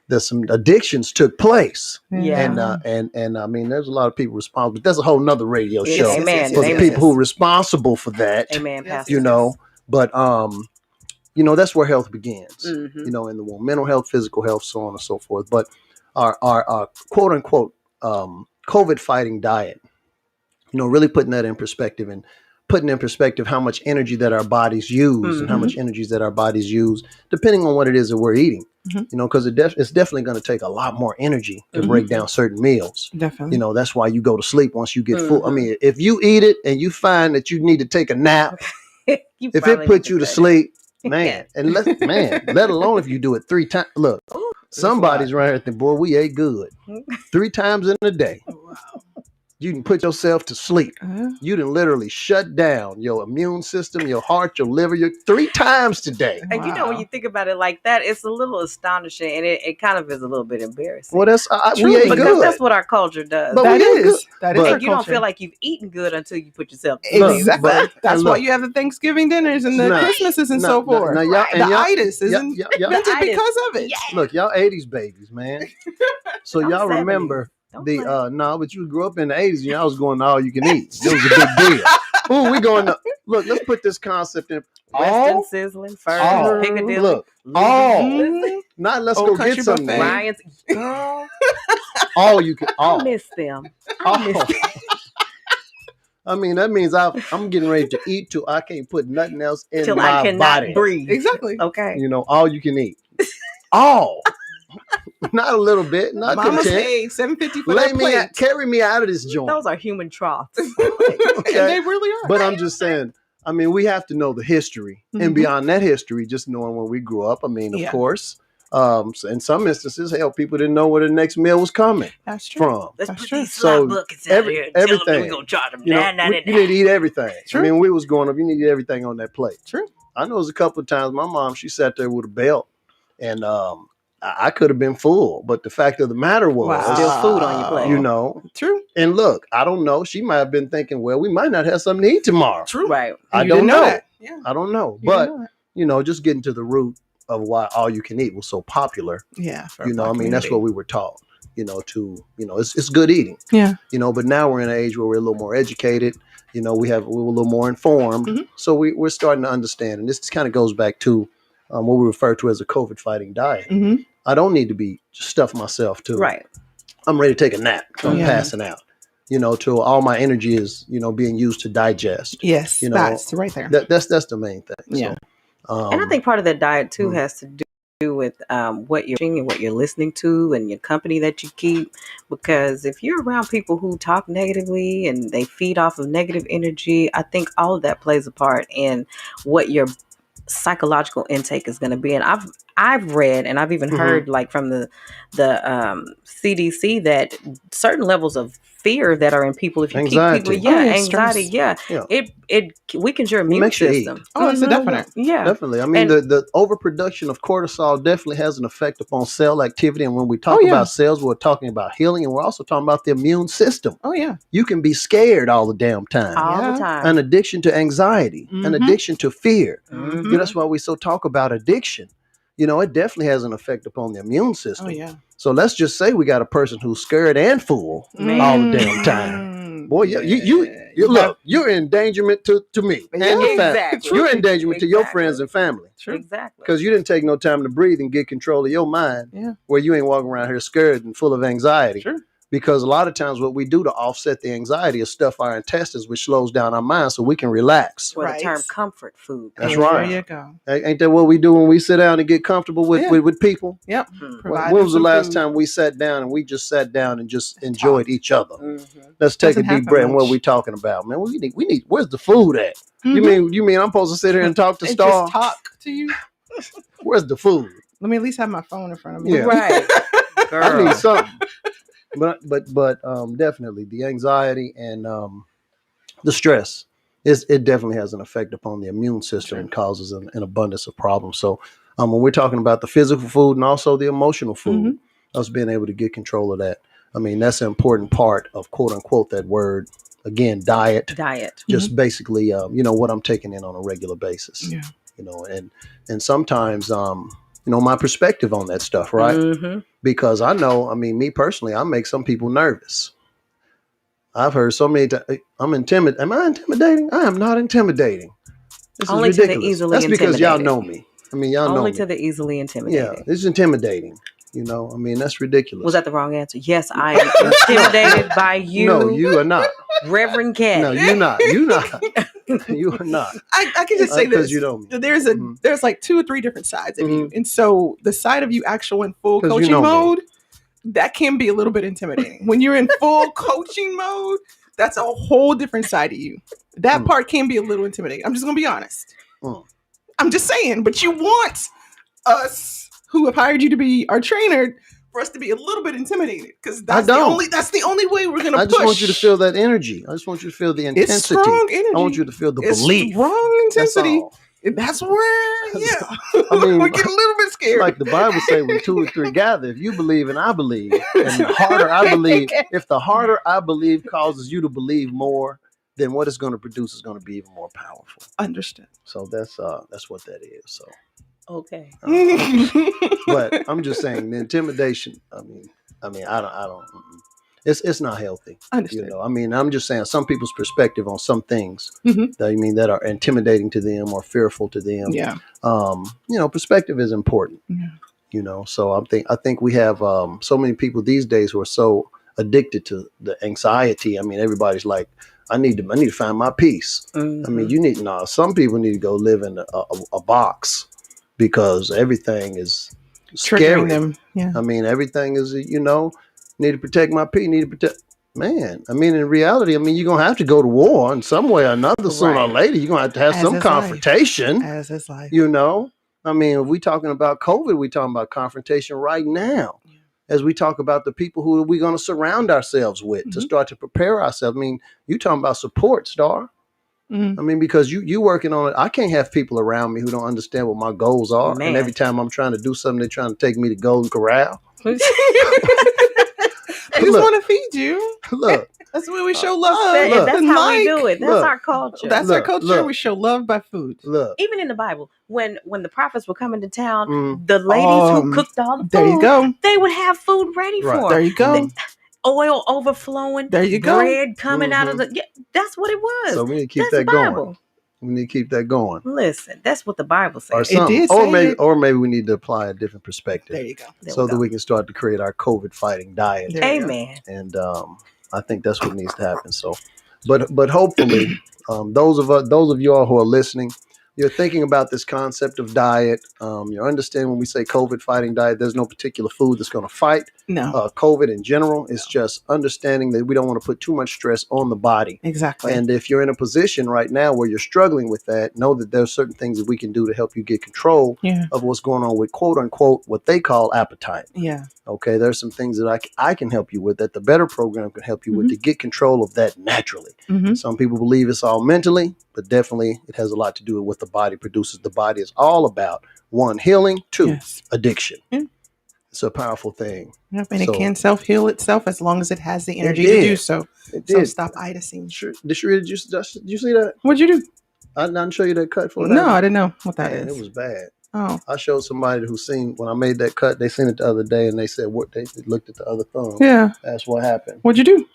There's some addictions took place. And I mean, there's a lot of people responsible. That's a whole nother radio show for the people who are responsible for that. Amen. But that's where health begins. In the womb, mental health, physical health, so on and so forth. But our quote unquote COVID fighting diet, really putting that in perspective and putting in perspective how much energy that our bodies use and how much energy that our bodies use, depending on what it is that we're eating. Because it's definitely going to take a lot more energy to break down certain meals. Definitely. That's why you go to sleep once you get full. I mean, if you eat it and you find that you need to take a nap, if it puts you to sleep, man, and let alone if you do it 3 times. Look, somebody's right here thinking, boy, we ate good 3 times in a day. you can put yourself to sleep. Uh-huh. You done literally shut down your immune system, your heart, your liver, 3 times today. And you know, when you think about it like that, it's a little astonishing, and it kind of is a little bit embarrassing. Well, that's we Truly. ain't because good. that's what our culture does. But That we ain't is. good. That is But- our and you don't culture. feel like you've eaten good until you put yourself to sleep. Exactly. Look, That's and why look. you have the Thanksgiving dinners and the Nah, Christmases and nah, so nah, forth. nah, y'all- Right. and The y'all- itis is y'all- invented The itis. because of it. Yeah. Look, y'all 80s babies, man. So I'm y'all 70s. remember Don't the play. no, but you grew up in the 80s and y'all was going to all you can eat. It was a big deal. Ooh, we going to look, let's put this concept in. Western All, sizzling, all, Furnace, Piccadilly, look, Louis all. Mhm. Not let's Old go Country get something. Buffet. Ryan's. Girl, All you can all. I miss them. all. I miss them. I mean, that means I'm getting ready to eat till I can't put nothing else in Till my I cannot body. breathe. Exactly. Okay. You know, all you can eat. All. Not a little bit, not Mama's content. paid $7.50 for that plate. Carry me out of this joint. Those are human troughs. Okay. And they really are. But I'm just saying, I mean, we have to know the history. And Mhm. beyond that history, just knowing when we grew up, I mean, of Yeah. course, in some instances, hell, people didn't know where the next meal was coming That's true. from. Let's That's put true. these slot So, buckets out here and tell them that everything. we're going to charge them You know, $9.99. you need to eat everything. True. I mean, when we was growing up, you need to eat everything on that plate. True. I know it was a couple of times my mom, she sat there with a belt and I could have been full. But the fact of the matter was, Wow. Still food on your plate. you know, True. and look, I don't know. She might have been thinking, well, we might not have something to eat tomorrow. True. Right. I You don't didn't know. that. Yeah. I don't know. You But, didn't know that. you know, just getting to the root of why all you can eat was so popular. Yeah. For You know, Black I mean, that's community. what we were taught, you know, it's good eating. Yeah. You know, but now we're in an age where we're a little more educated. You know, we're a little more informed. Mhm. So we're starting to understand. And this kind of goes back to what we refer to as a COVID fighting diet. Mm-hmm. I don't need to be stuff myself to. Right. I'm ready to take a nap. I'm Yeah. passing out. You know, till all my energy is, you know, being used to digest. Yes. You know, That's right there. That's the main thing. Yeah. So, And I think part of that diet too Mhm. has to do with what you're watching and what you're listening to and your company that you keep. Because if you're around people who talk negatively and they feed off of negative energy, I think all of that plays a part in what your psychological intake is going to be. And I've read and I've even Mhm. heard like from the CDC that certain levels of fear that are in people, if you Anxiety. keep people, Oh, yeah, anxiety, stress. Yeah. it weakens your immune makes you eat. system. Oh, it's a Mhm. definite. Yeah. Definitely. I mean, And- the overproduction of cortisol definitely has an effect upon cell activity. And when we talk Oh, yeah. about cells, we're talking about healing, and we're also talking about the immune system. Oh, yeah. You can be scared all the damn time. All Yeah. the time. An addiction to anxiety, an Mhm. addiction to fear. Mhm. You know, that's why we so talk about addiction. You know, it definitely has an effect upon the immune system. Oh, yeah. So let's just say we got a person who's scared and full Man. all the damn time. Boy, you look, you're in endangerment to me and the family. Exactly. You're in endangerment to your Exactly. friends and family. True. Exactly. Because you didn't take no time to breathe and get control of your mind, Yeah. where you ain't walking around here scared and full of anxiety. Sure. Because a lot of times what we do to offset the anxiety is stuff our intestines, which slows down our mind so we can relax. Where Right. the term comfort food. That's There right. you go. Ain't that what we do when we sit down and get comfortable with, Yeah. with people? Yep. Mhm. Provide When was the them some last food. time we sat down and we just sat down and just enjoyed each other? Mhm. Let's take Doesn't a deep happen breath. And what much. we talking about, man? We need. Where's the food at? Mhm. You mean I'm supposed to sit here and talk to And Star? just talk to you? Where's the food? Let me at least have my phone in front of me. Yeah. Right. I Girl. need something. But definitely the anxiety and the stress it definitely has an effect upon the immune system Sure. and causes an abundance of problems. So when we're talking about the physical food and also the emotional food, us being able to get control of that, I mean that's an important part of quote unquote that word again, diet. Diet. Just basically you know what I'm taking in on a regular basis. Yeah. You know, and sometimes you know my perspective on that stuff, right? Mhm. Because I know, I mean, me personally, I make some people nervous. I've heard so many times, I'm intimidated. Am I intimidating? I am not intimidating. This Only is to the ridiculous. easily That's because y'all intimidated. know me. I mean, y'all know Only me. to the easily Yeah, intimidated. it's intimidating. You know, I mean, that's ridiculous. Was that the wrong answer? Yes, I am intimidated by you, No, you are not. Reverend Cat. No, you're not. You're not. You are not. I can just say Because this. you know me. There's there's like 2 or 3 different sides of you. And so the side of you actual in full 'Cause you coaching know me. mode, that can be a little bit intimidating. When you're in full coaching mode, that's a whole different side of you. That part can be a little intimidating. I'm just gonna be honest. I'm just saying, but you want us who have hired you to be our trainer for us to be a little bit intimidated, because I that's don't. the only way we're gonna I push. just want you to feel that energy. I just want you to feel the It's intensity. strong energy. I want you to feel the It's belief. strong That's intensity. all. And that's where, I mean, we get a little bit scared. Like the Bible say, when 2 or 3 gather, if you believe and I believe, and the harder I believe, if the harder I believe causes you to believe more, then what it's going to produce is going to be even more powerful. Understood. So that's what that is. So Okay. but I'm just saying the intimidation. I mean, I don't. It's not healthy. Understood. You know, I mean, I'm just saying some people's perspective on some things Mhm. that are intimidating to them or fearful to them. Yeah. You know, perspective is important. Yeah. You know, so I think we have so many people these days who are so addicted to the anxiety. I mean, everybody's like, I need to find my peace. Mhm. I mean, some people need to go live in a box because everything is scary. Triggering them. Yeah. I mean, everything is, need to protect my peace, need to protect. Man, I mean, in reality, I mean, you're going to have to go to war in some way or another sooner or Right. later. You're going to have As some is life. confrontation, As is life. you know. I mean, if we talking about COVID, we talking about confrontation right now. Yeah. As we talk about the people who we're going to surround ourselves with to start to prepare ourselves. I mean, you talking about support, Star. Mhm. I mean, because you working on it. I can't have people around me who don't understand what my goals are. Man. And every time I'm trying to do something, they're trying to take me to Golden Corral. They just Look. want to feed you. Look, That's the way we show love. look. That's how we Like, do it. That's look. our culture. That's our Look, culture. look. We show love by food. look. Even in the Bible, when the prophets were coming to town, Mm. the ladies who cooked all the food, There you go. they would have food ready Right. for There them. you go. Oil overflowing. There you go. Bread coming out of the. Yeah, that's what it was. So we need to keep that's that Bible. going. We need to keep that going. Listen, that's what the Bible Or says. something. did Or say maybe it. or maybe we need to apply a different perspective. There you go. There so we that go. we can start to create our COVID fighting diet. There you go. Amen. And I think that's what needs to happen. So, but hopefully, those of you all who are listening, you're thinking about this concept of diet. You understand when we say COVID fighting diet, there's no particular food that's going to fight No. COVID in general. It's just understanding that we don't want to put too much stress on the body. Exactly. And if you're in a position right now where you're struggling with that, know that there's certain things that we can do to help you get control Yeah. of what's going on with quote unquote what they call appetite. Yeah. Okay, there's some things that I can help you with, that the Better program can help you with to get control of that naturally. Mm-hmm. Some people believe it's all mentally, but definitely it has a lot to do with what the body produces. The body is all about, 1, healing, 2, Yes. addiction. Yeah. It's a powerful thing. Yep. And So- it can self-heal itself as long as it has the energy did. to do so. It So did. stop itising. Sure. Did you see that? What'd you do? I didn't show you that cut for No, I that. didn't know what that Man, is. it was bad. Oh. I showed somebody who seen when I made that cut. They seen it the other day, and they said what they looked at the other thumb. Yeah. That's what happened. What'd you do?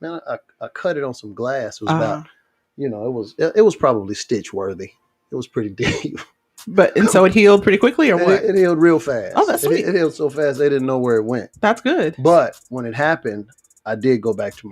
Man, I cut it on some glass. It was about, Ah. it was probably stitch worthy. It was pretty deep. And so it healed pretty quickly, or what? It healed real fast. Oh, that's sweet. It healed so fast they didn't know where it went. That's good. But when it happened, I did go back to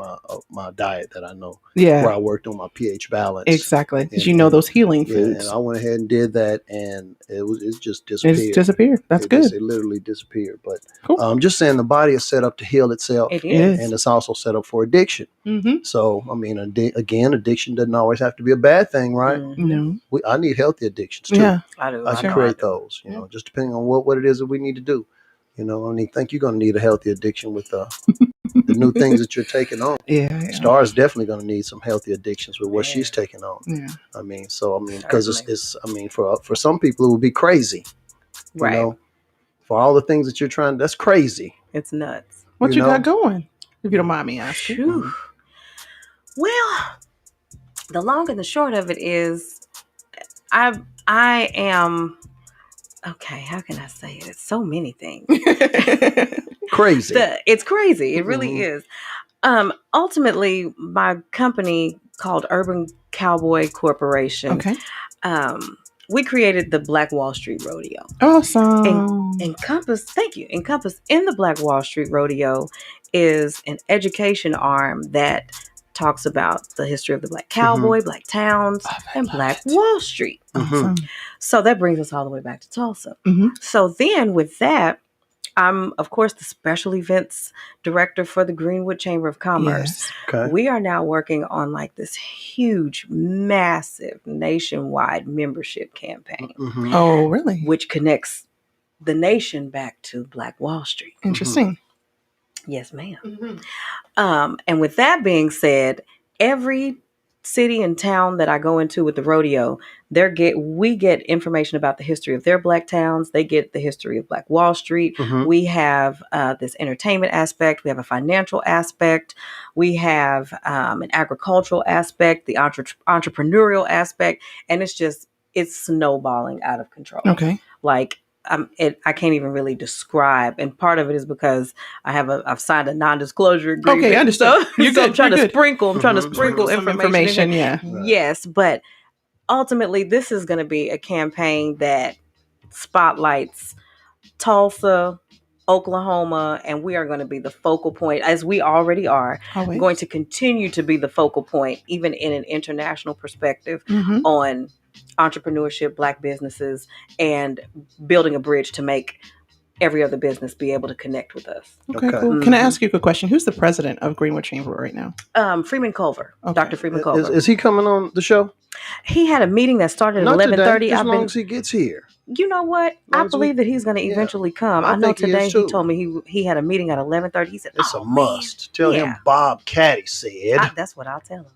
my diet that I know, Yeah. where I worked on my pH balance. Exactly. Because And- you know those healing Yeah, foods. and I went ahead and did that, and it just It's disappeared. disappeared. That's It good. just- it literally disappeared. But Cool. I'm just saying the body is set up to heal itself, It It is. is. and it's also set up for addiction. Mm-hmm. So, I mean, again, addiction doesn't always have to be a bad thing, right? Mhm. No. I need healthy addictions too. Yeah. I do. I I can know create I do. those, just depending on what it is that we need to do. I think you're going to need a healthy addiction with the new things that you're taking on. Yeah. Star is definitely going to need some healthy addictions with what Man. she's taking on. Yeah. Because Certainly. for some people it would be crazy, Right. for all the things that you're trying. That's crazy. It's nuts. What You you got know? going? If you don't mind me asking. Phew. Well, the long and the short of it is, I am. Okay, how can I say it? It's so many things. Crazy. It's crazy. It really Mhm. is. Ultimately, my company called Urban Cowboy Corporation. Okay. We created the Black Wall Street Rodeo. Awesome. Encompass in the Black Wall Street Rodeo is an education arm that talks about the history of the Black Cowboy, Black Towns, and love Black it. Wall Street. Awesome. So that brings us all the way back to Tulsa. Mhm. So then with that, I'm, of course, the special events director for the Greenwood Chamber of Commerce. Yes. Okay. We are now working on like this huge, massive nationwide membership campaign, Mhm. Oh, really? which connects the nation back to Black Wall Street. Interesting. Yes, ma'am. And with that being said, every city and town that I go into with the rodeo, we get information about the history of their Black towns. They get the history of Black Wall Street. We have this entertainment aspect. We have a financial aspect. We have an agricultural aspect, the entrepreneurial aspect, and it's snowballing out of control. Okay. Like, I can't even really describe, and part of it is because I've signed a non-disclosure agreement. Okay, understood. I'm trying to sprinkle Some information. Yeah. Yes, but ultimately, this is going to be a campaign that spotlights Tulsa, Oklahoma, and we are going to be the focal point, as we already are. Always. Going to continue to be the focal point, even in an international perspective, on entrepreneurship, Black businesses, and building a bridge to make every other business be able to connect with us. Okay, cool. Can I ask you a quick question? Who's the president of Greenwood Chamber right now? Freeman Culver. Okay. Dr. Freeman Culver. Is he coming on the show? He had a meeting that started at 11:30. As long as he gets here. You know what? I believe that he's going to eventually come. I know today he told me he had a meeting at 11:30. He said, it's a must. Tell him Bob Caddy said. That's what I'll tell him.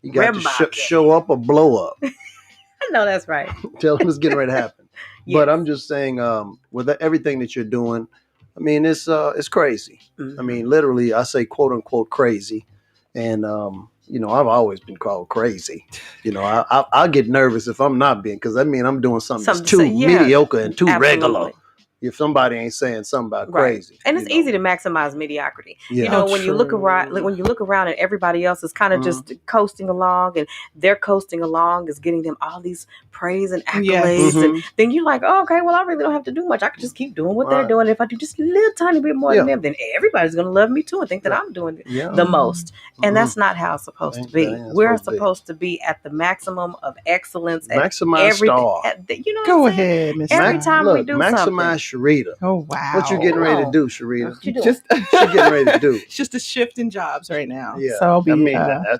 You got to show up or blow up. I know that's right. Tell him it's getting ready to happen. Yes. But I'm just saying, with everything that you're doing, I mean, it's crazy. I mean, literally, I say quote unquote crazy, and I've always been called crazy. I get nervous if I'm not being, because that means I'm doing something that's too mediocre and too regular. If somebody ain't saying something about crazy, and it's easy to maximize mediocrity. Yeah. When you look around, and everybody else is kind of just coasting along, and they're coasting along is getting them all these praise and accolades, and then you're like, oh, okay, well, I really don't have to do much. I can just keep doing what they're doing. If I do just a little tiny bit more than them, then everybody's going to love me too and think that I'm doing the most. And that's not how it's supposed to be. We're supposed to be at the maximum of excellence. Maximize star. Go ahead, Miss. Every time we do maximize something. Sharita. Oh, wow. What you getting ready to do, Sharita? She's getting ready to do. It's just a shift in jobs right now. Yeah. So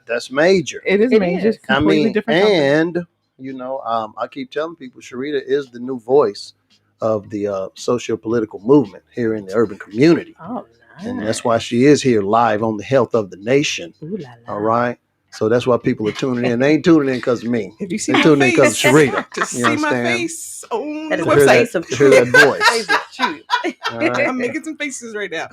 that's major. It is major. It's completely different. And I keep telling people Sharita is the new voice of the socio-political movement here in the urban community. Oh, nice. And that's why she is here live on the Health of the Nation. Ooh, la, la. All right. So that's why people are tuning in. They ain't tuning in because of me. If you see they my tuning in face, because of Sharita. just You see understand? my face on That the is Hear the website. face of hear that voice. Face of truth. All right. I'm making some faces right now.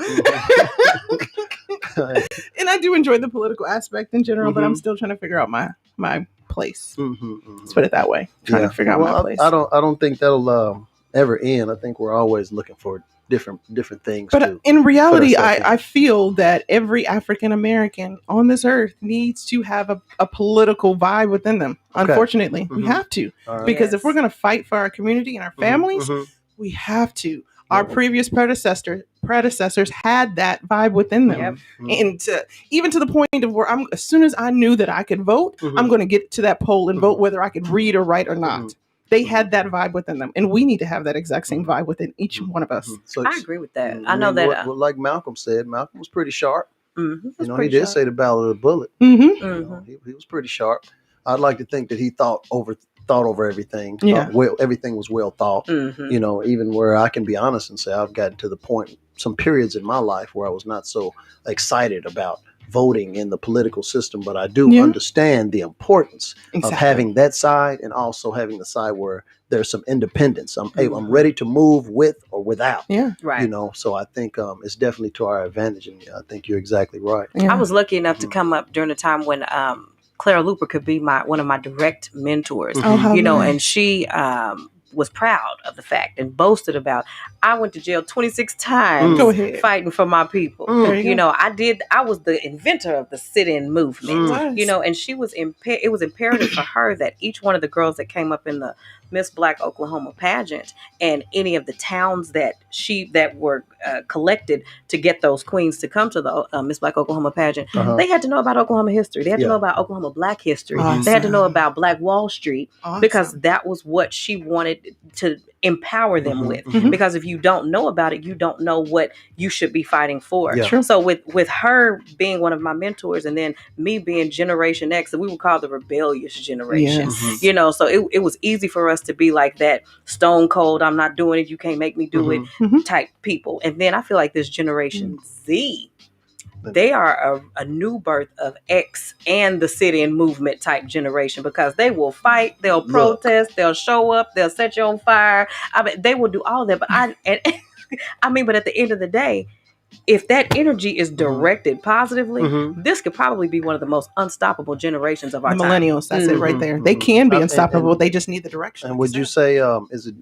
And I do enjoy the political aspect in general, but I'm still trying to figure out my place. Let's put it that way. Trying to figure out my place. I don't think that'll ever end. I think we're always looking for different things. But in reality, I feel that every African American on this earth needs to have a political vibe within them. Okay. Unfortunately, we have to. Right. Because if we're going to fight for our community and our families, we have to. Our previous predecessors had that vibe within them. And even to the point of where as soon as I knew that I could vote, I'm going to get to that poll and vote whether I could read or write or not. They had that vibe within them, and we need to have that exact same vibe within each one of us. So I agree with that. I know that. Like Malcolm said, Malcolm was pretty sharp. He did sharp. say the Ballad of the Bullet. He was pretty sharp. I'd like to think that he thought over everything. Everything was well thought. Even where I can be honest and say I've gotten to the point, some periods in my life where I was not so excited about voting in the political system, but I do understand the importance of having that side and also having the side where there's some independence. I'm ready to move with or without. Yeah, right. So I think it's definitely to our advantage, and I think you're exactly right. I was lucky enough to come up during a time when Clara Luper could be one of my direct mentors. And she was proud of the fact and boasted about, I went to jail 26 times fighting for my people. I was the inventor of the sit-in movement, and it was imperative for her that each one of the girls that came up in the Miss Black Oklahoma pageant and any of the towns that were collected to get those queens to come to the Miss Black Oklahoma pageant, they had to know about Oklahoma history. They had to know about Oklahoma Black history. They had to know about Black Wall Street because that was what she wanted to empower them with. Because if you don't know about it, you don't know what you should be fighting for. Yeah. True. So with her being one of my mentors, and then me being Generation X, we would call the rebellious generation. Yes. You know, so it was easy for us to be like that stone cold, I'm not doing it, you can't make me do it type people. And then I feel like this Generation Z, they are a new birth of X and the sit-in movement type generation, because they will fight, they'll protest, they'll show up, they'll set you on fire. I mean, they will do all that. But but at the end of the day, if that energy is directed positively, this could probably be one of the most unstoppable generations of our The time. millennials, that's it right there. They can be unstoppable. They just need the direction. And would you say, is it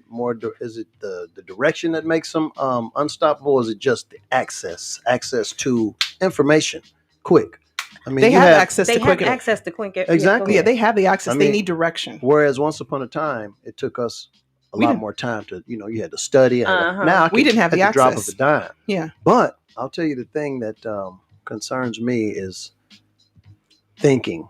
the direction that makes them unstoppable, or is it just the access to information quick? I mean, they have access to quick. Access to quick. Exactly. Yeah, they have the access. I mean, they need direction. Whereas once upon a time, it took us a lot more time to, you had to study. Now we didn't have the drop access. of a dime. Yeah. But I'll tell you, the thing that concerns me is thinking,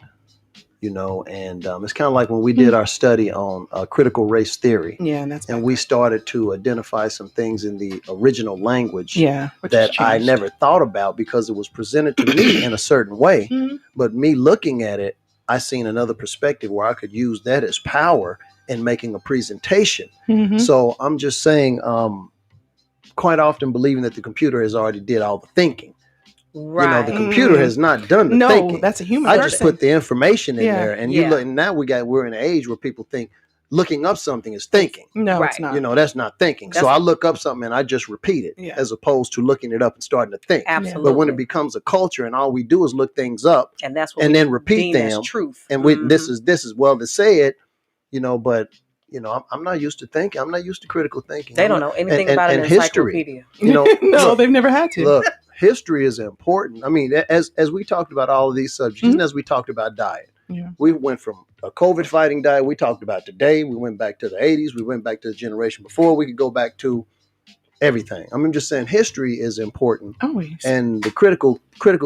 and it's kind of like when we did our study on critical race theory. Yeah, and we started to identify some things in the original language which that I never thought about because it was presented to me in a certain way. But me looking at it, I seen another perspective where I could use that as power in making a presentation. So I'm just saying, quite often believing that the computer has already did all the thinking. Right. The computer has not done the thinking. No, that's a human I person. just put the information in there, and you Yeah. look. Now we're in an age where people think looking up something is thinking. No, Right. it's not. That's not thinking. So I look up something and I just repeat it, as opposed to looking it up and starting to think. Absolutely. But when it becomes a culture and all we do is look things up, and that's what and we then repeat deem as them, truth. and this is well to say it, but. I'm not used to thinking. I'm not used to critical thinking. They don't know anything about an history. encyclopedia. No, they've never had to. Look, history is important. I mean, as we talked about all of these subjects, and as we talked about diet, we went from a COVID fighting diet. We talked about today. We went back to the 80s. We went back to the generation before. We could go back to everything. I'm just saying history is important. Always. And the critical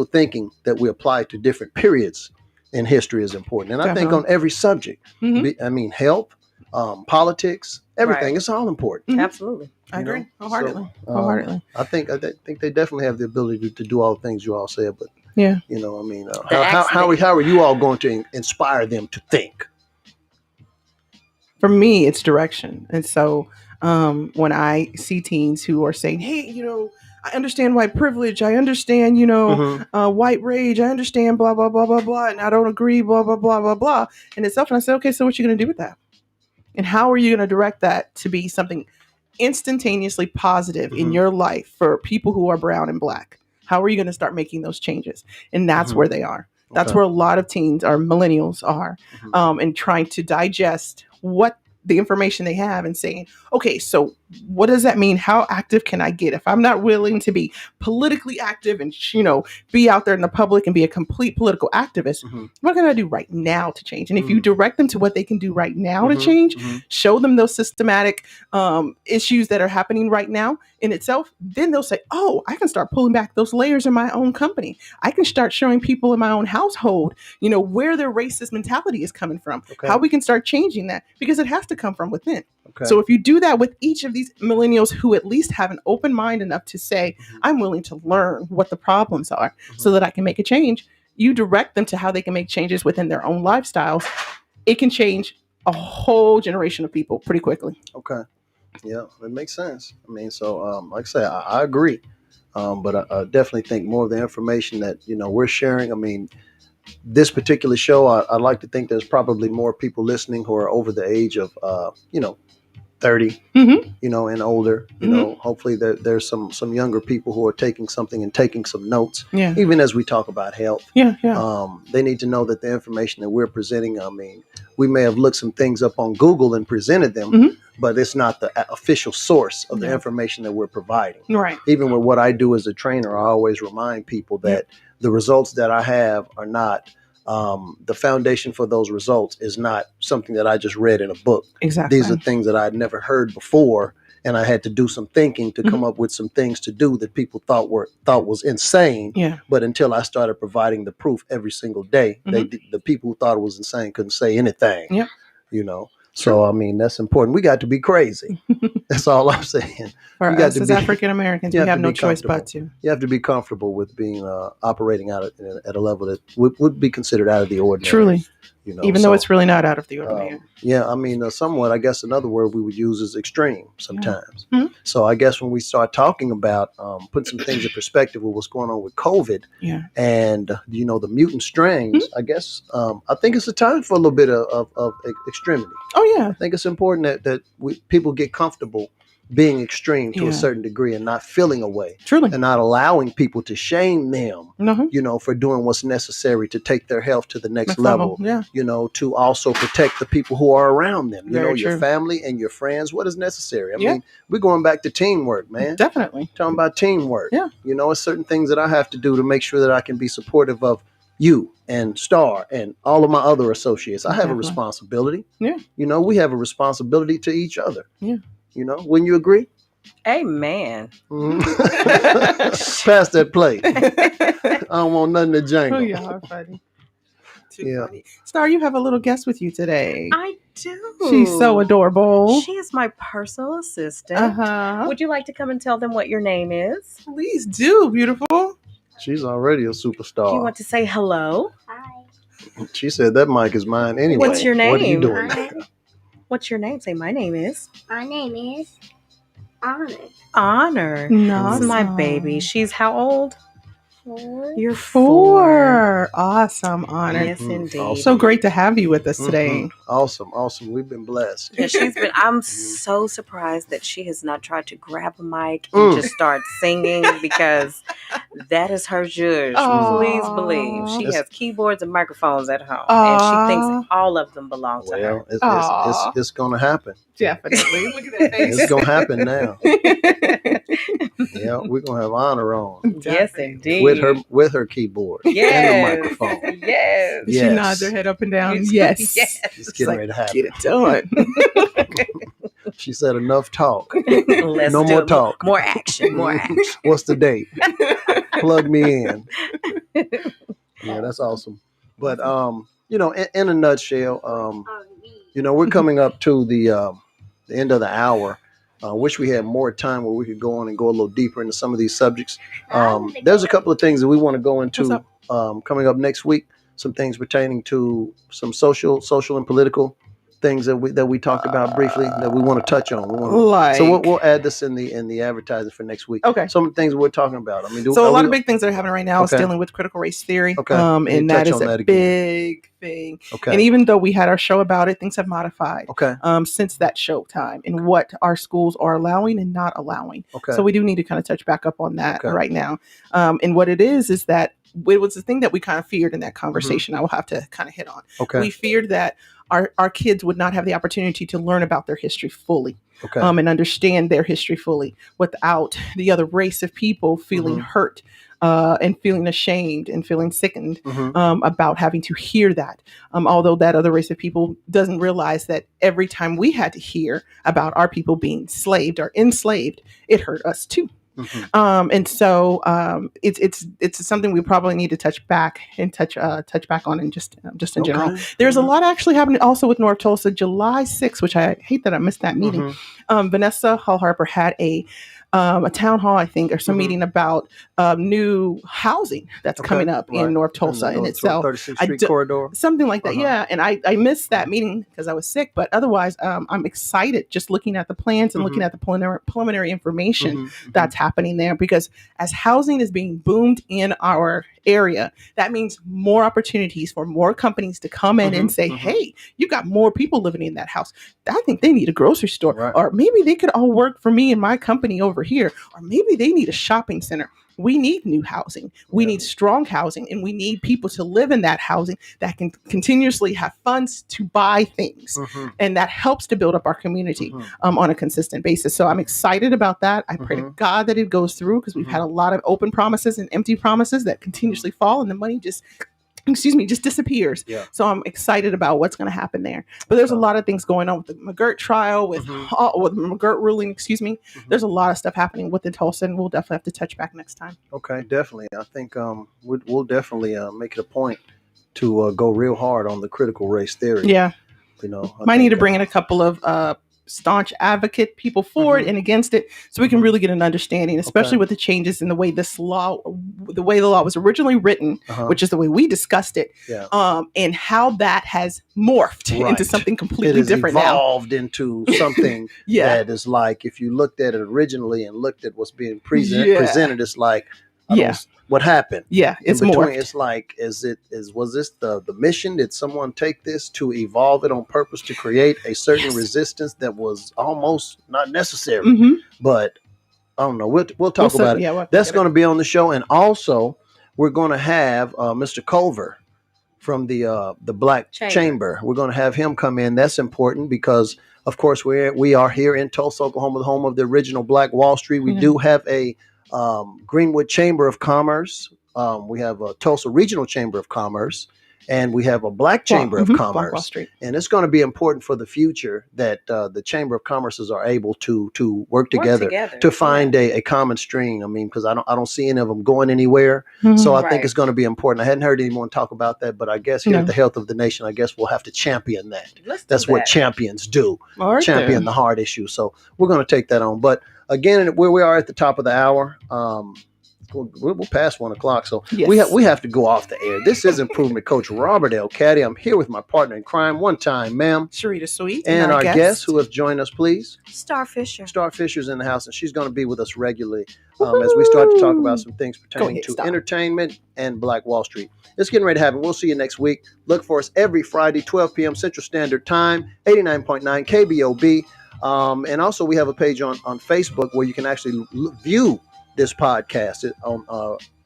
thinking that we apply to different periods in history is important. And I think on every subject, health, politics, everything. Right. It's all important. Absolutely. I agree. Wholeheartedly. So, Wholeheartedly. I think they definitely have the ability to do all the things you all said, but how are you all going to inspire them to think? For me, it's direction. And so when I see teens who are saying, hey, I understand white privilege. I understand, white rage. I understand blah, blah, blah, blah, blah. And I don't agree, blah, blah, blah, blah, blah. And itself. And I said, okay, so what you going to do with that? And how are you going to direct that to be something instantaneously positive in your life for people who are brown and black? How are you going to start making those changes? And that's where they are. That's where a lot of teens or millennials are, and trying to digest what the information they have and saying, okay, so what does that mean? How active can I get? If I'm not willing to be politically active and, be out there in the public and be a complete political activist, what can I do right now to change? And if you direct them to what they can do right now to change, show them those systematic issues that are happening right now in itself, then they'll say, oh, I can start pulling back those layers in my own company. I can start showing people in my own household, where their racist mentality is coming from, how we can start changing that, because it has to come from within. So if you do that with each of these millennials who at least have an open mind enough to say, I'm willing to learn what the problems are so that I can make a change, you direct them to how they can make changes within their own lifestyles. It can change a whole generation of people pretty quickly. Okay. Yeah, that makes sense. I mean, so like I say, I agree. But I definitely think more of the information that, we're sharing. I mean, this particular show, I'd like to think there's probably more people listening who are over the age of, 30, and older. Hopefully there's some younger people who are taking something and taking some notes. Yeah. Even as we talk about health. Yeah. They need to know that the information that we're presenting, we may have looked some things up on Google and presented them, but it's not the official source of the information that we're providing. Right. Even with what I do as a trainer, I always remind people that the results that I have are not the foundation for those results is not something that I just read in a book. Exactly. These are things that I'd never heard before, and I had to do some thinking to come up with some things to do that people thought was insane. Yeah. But until I started providing the proof every single day, the people who thought it was insane couldn't say anything. Yeah. So, I mean, that's important. We got to be crazy. That's all I'm saying. For You got us to as be- African Americans, you we have have to no be choice but comfortable. to. You have to be comfortable with being operating out at a level that would be considered out of the ordinary. Truly. Even though it's really not out of the ordinary. Yeah, I mean, somewhat, I guess another word we would use is extreme sometimes. Yeah. Mm-hmm. So I guess when we start talking about putting some things in perspective with what's going on with COVID and, the mutant strains, I guess I think it's a time for a little bit of extremity. Oh, yeah. I think it's important that people get comfortable being extreme to a certain degree and not feeling a way. Truly. And not allowing people to shame them, Mm-hmm. for doing what's necessary to take their health to the next level. Yeah. To also protect the people who are around them, Very your true. family and your friends. What is necessary? I mean, we're going back to teamwork, man. Definitely. Talking about teamwork. Yeah. It's certain things that I have to do to make sure that I can be supportive of you and Star and all of my other associates. I have a responsibility. Yeah. We have a responsibility to each other. Yeah. Wouldn't you agree? Amen. Pass that plate. I don't want nothing to jangle. Oh, y'all are funny. Funny. Star, you have a little guest with you today. I do. She's so adorable. She is my personal assistant. Uh-huh. Would you like to come and tell them what your name is? Please do, beautiful. She's already a superstar. Do you want to say hello? Hi. She said that mic is mine anyway. What's your name? What are you doing? What's your name? Say, my name is. My name is Honor. Honor. Awesome. This is my baby. She's how old? 4. You're 4. Awesome, Honor. Yes, indeed. Awesome. So great to have you with us today. Mm-hmm. Awesome. We've been blessed. Yeah, I'm so surprised that she has not tried to grab a mic and just start singing, because that is her judge. Please believe. She has keyboards and microphones at home, and she thinks all of them belong to her. It's going to happen. Definitely. Look at that face. It's going to happen now. Yeah, we're going to have Honor on. Yes, indeed. With her keyboard and her microphone. Yes. She nods her head up and down. Yes. It's getting ready to happen. Get it done. She said enough talk. Let's no do more it. talk. More action. More action. What's the date? Plug me in. Yeah, that's awesome. But in a nutshell, we're coming up to the end of the hour. Wish we had more time where we could go on and go a little deeper into some of these subjects. There's a couple of things that we want to go into coming up next week. Some things pertaining to some social and political things that we talked about briefly that we want to touch on. So we'll add this in the advertising for next week. Okay. Some of the things we're talking about. I mean, a lot of big things that are happening right now is dealing with critical race theory. Okay. And that is a big thing. Okay. And even though we had our show about it, things have modified. Okay. Since that show time and what our schools are allowing and not allowing. Okay. So we do need to kind of touch back up on that right now. And what it is that it was the thing that we kind of feared in that conversation. I will have to kind of hit on. Okay. We feared that our kids would not have the opportunity to learn about their history fully. Okay. And understand their history fully without the other race of people feeling hurt and feeling ashamed and feeling sickened about having to hear that. Although that other race of people doesn't realize that every time we had to hear about our people being enslaved, it hurt us too. And so it's something we probably need to touch back on in just in general. There's a lot actually happening also with North Tulsa. July 6th, which I hate that I missed that meeting. Vanessa Hall Harper had a town hall, I think, or some meeting about new housing that's coming up in North Tulsa in itself. 36th Street corridor. Something like that, yeah. And I missed that meeting because I was sick. But otherwise, I'm excited just looking at the plans and looking at the preliminary information that's happening there. Because as housing is being boomed in our area, that means more opportunities for more companies to come in and say, hey, you got more people living in that house. I think they need a grocery store. Or maybe they could all work for me and my company over here. Or maybe they need a shopping center. We need new housing. We need strong housing, and we need people to live in that housing that can continuously have funds to buy things. And that helps to build up our community on a consistent basis. So I'm excited about that. I pray to God that it goes through, because we've had a lot of open promises and empty promises that continuously fall, and the money just disappears. Yeah. So I'm excited about what's going to happen there. But there's a lot of things going on with the McGirt trial, with the McGirt ruling, There's a lot of stuff happening with the Tulsa, and we'll definitely have to touch back next time. Okay, definitely. I think we'll definitely make it a point to go real hard on the critical race theory. Yeah. Might need to bring in a couple of staunch advocate people for it and against it, so we can really get an understanding, especially with the changes in the way the law was originally written, which is the way we discussed it, and how that has morphed into something completely different now. It has evolved into something that is like, if you looked at it originally and looked at what's being presented, it's like, what happened? Yeah, it's in between, morphed. It's like, was this the mission? Did someone take this to evolve it on purpose to create a certain resistance that was almost not necessary? But I don't know. We'll talk about it. That's going to be on the show, and also we're going to have Mr. Culver from the Black Chamber. We're going to have him come in. That's important because, of course, we are here in Tulsa, Oklahoma, the home of the original Black Wall Street. We do have a Greenwood Chamber of Commerce. We have a Tulsa Regional Chamber of Commerce, and we have a Black Chamber of Commerce. Black Wall Street. And it's going to be important for the future that the Chamber of Commerces are able to work together to find a common stream. I mean, because I don't see any of them going anywhere. So I think it's going to be important. I hadn't heard anyone talk about that, but I guess here at the Health of the Nation, I guess we'll have to champion that. That's what champions do. Champion the hard issue. So we're going to take that on. But again, where we are at the top of the hour, we're past 1 o'clock, so we have to go off the air. This is Improvement Coach Robert L. Caddy. I'm here with my partner in crime, one time, ma'am, Sharita Sweet, and our guest who has joined us, please. Star Fisher. Star Fisher's in the house, and she's going to be with us regularly as we start to talk about some things pertaining to entertainment and Black Wall Street. It's getting ready to happen. We'll see you next week. Look for us every Friday, 12 p.m. Central Standard Time, 89.9 KBOB. And also we have a page on Facebook where you can actually view this podcast on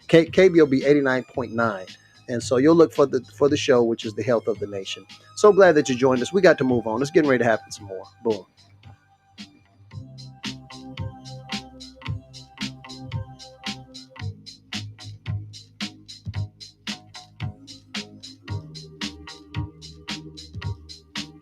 KBOB 89.9. And so you'll look for the show, which is the Health of the Nation. So glad that you joined us. We got to move on. It's getting ready to happen some more. Boom.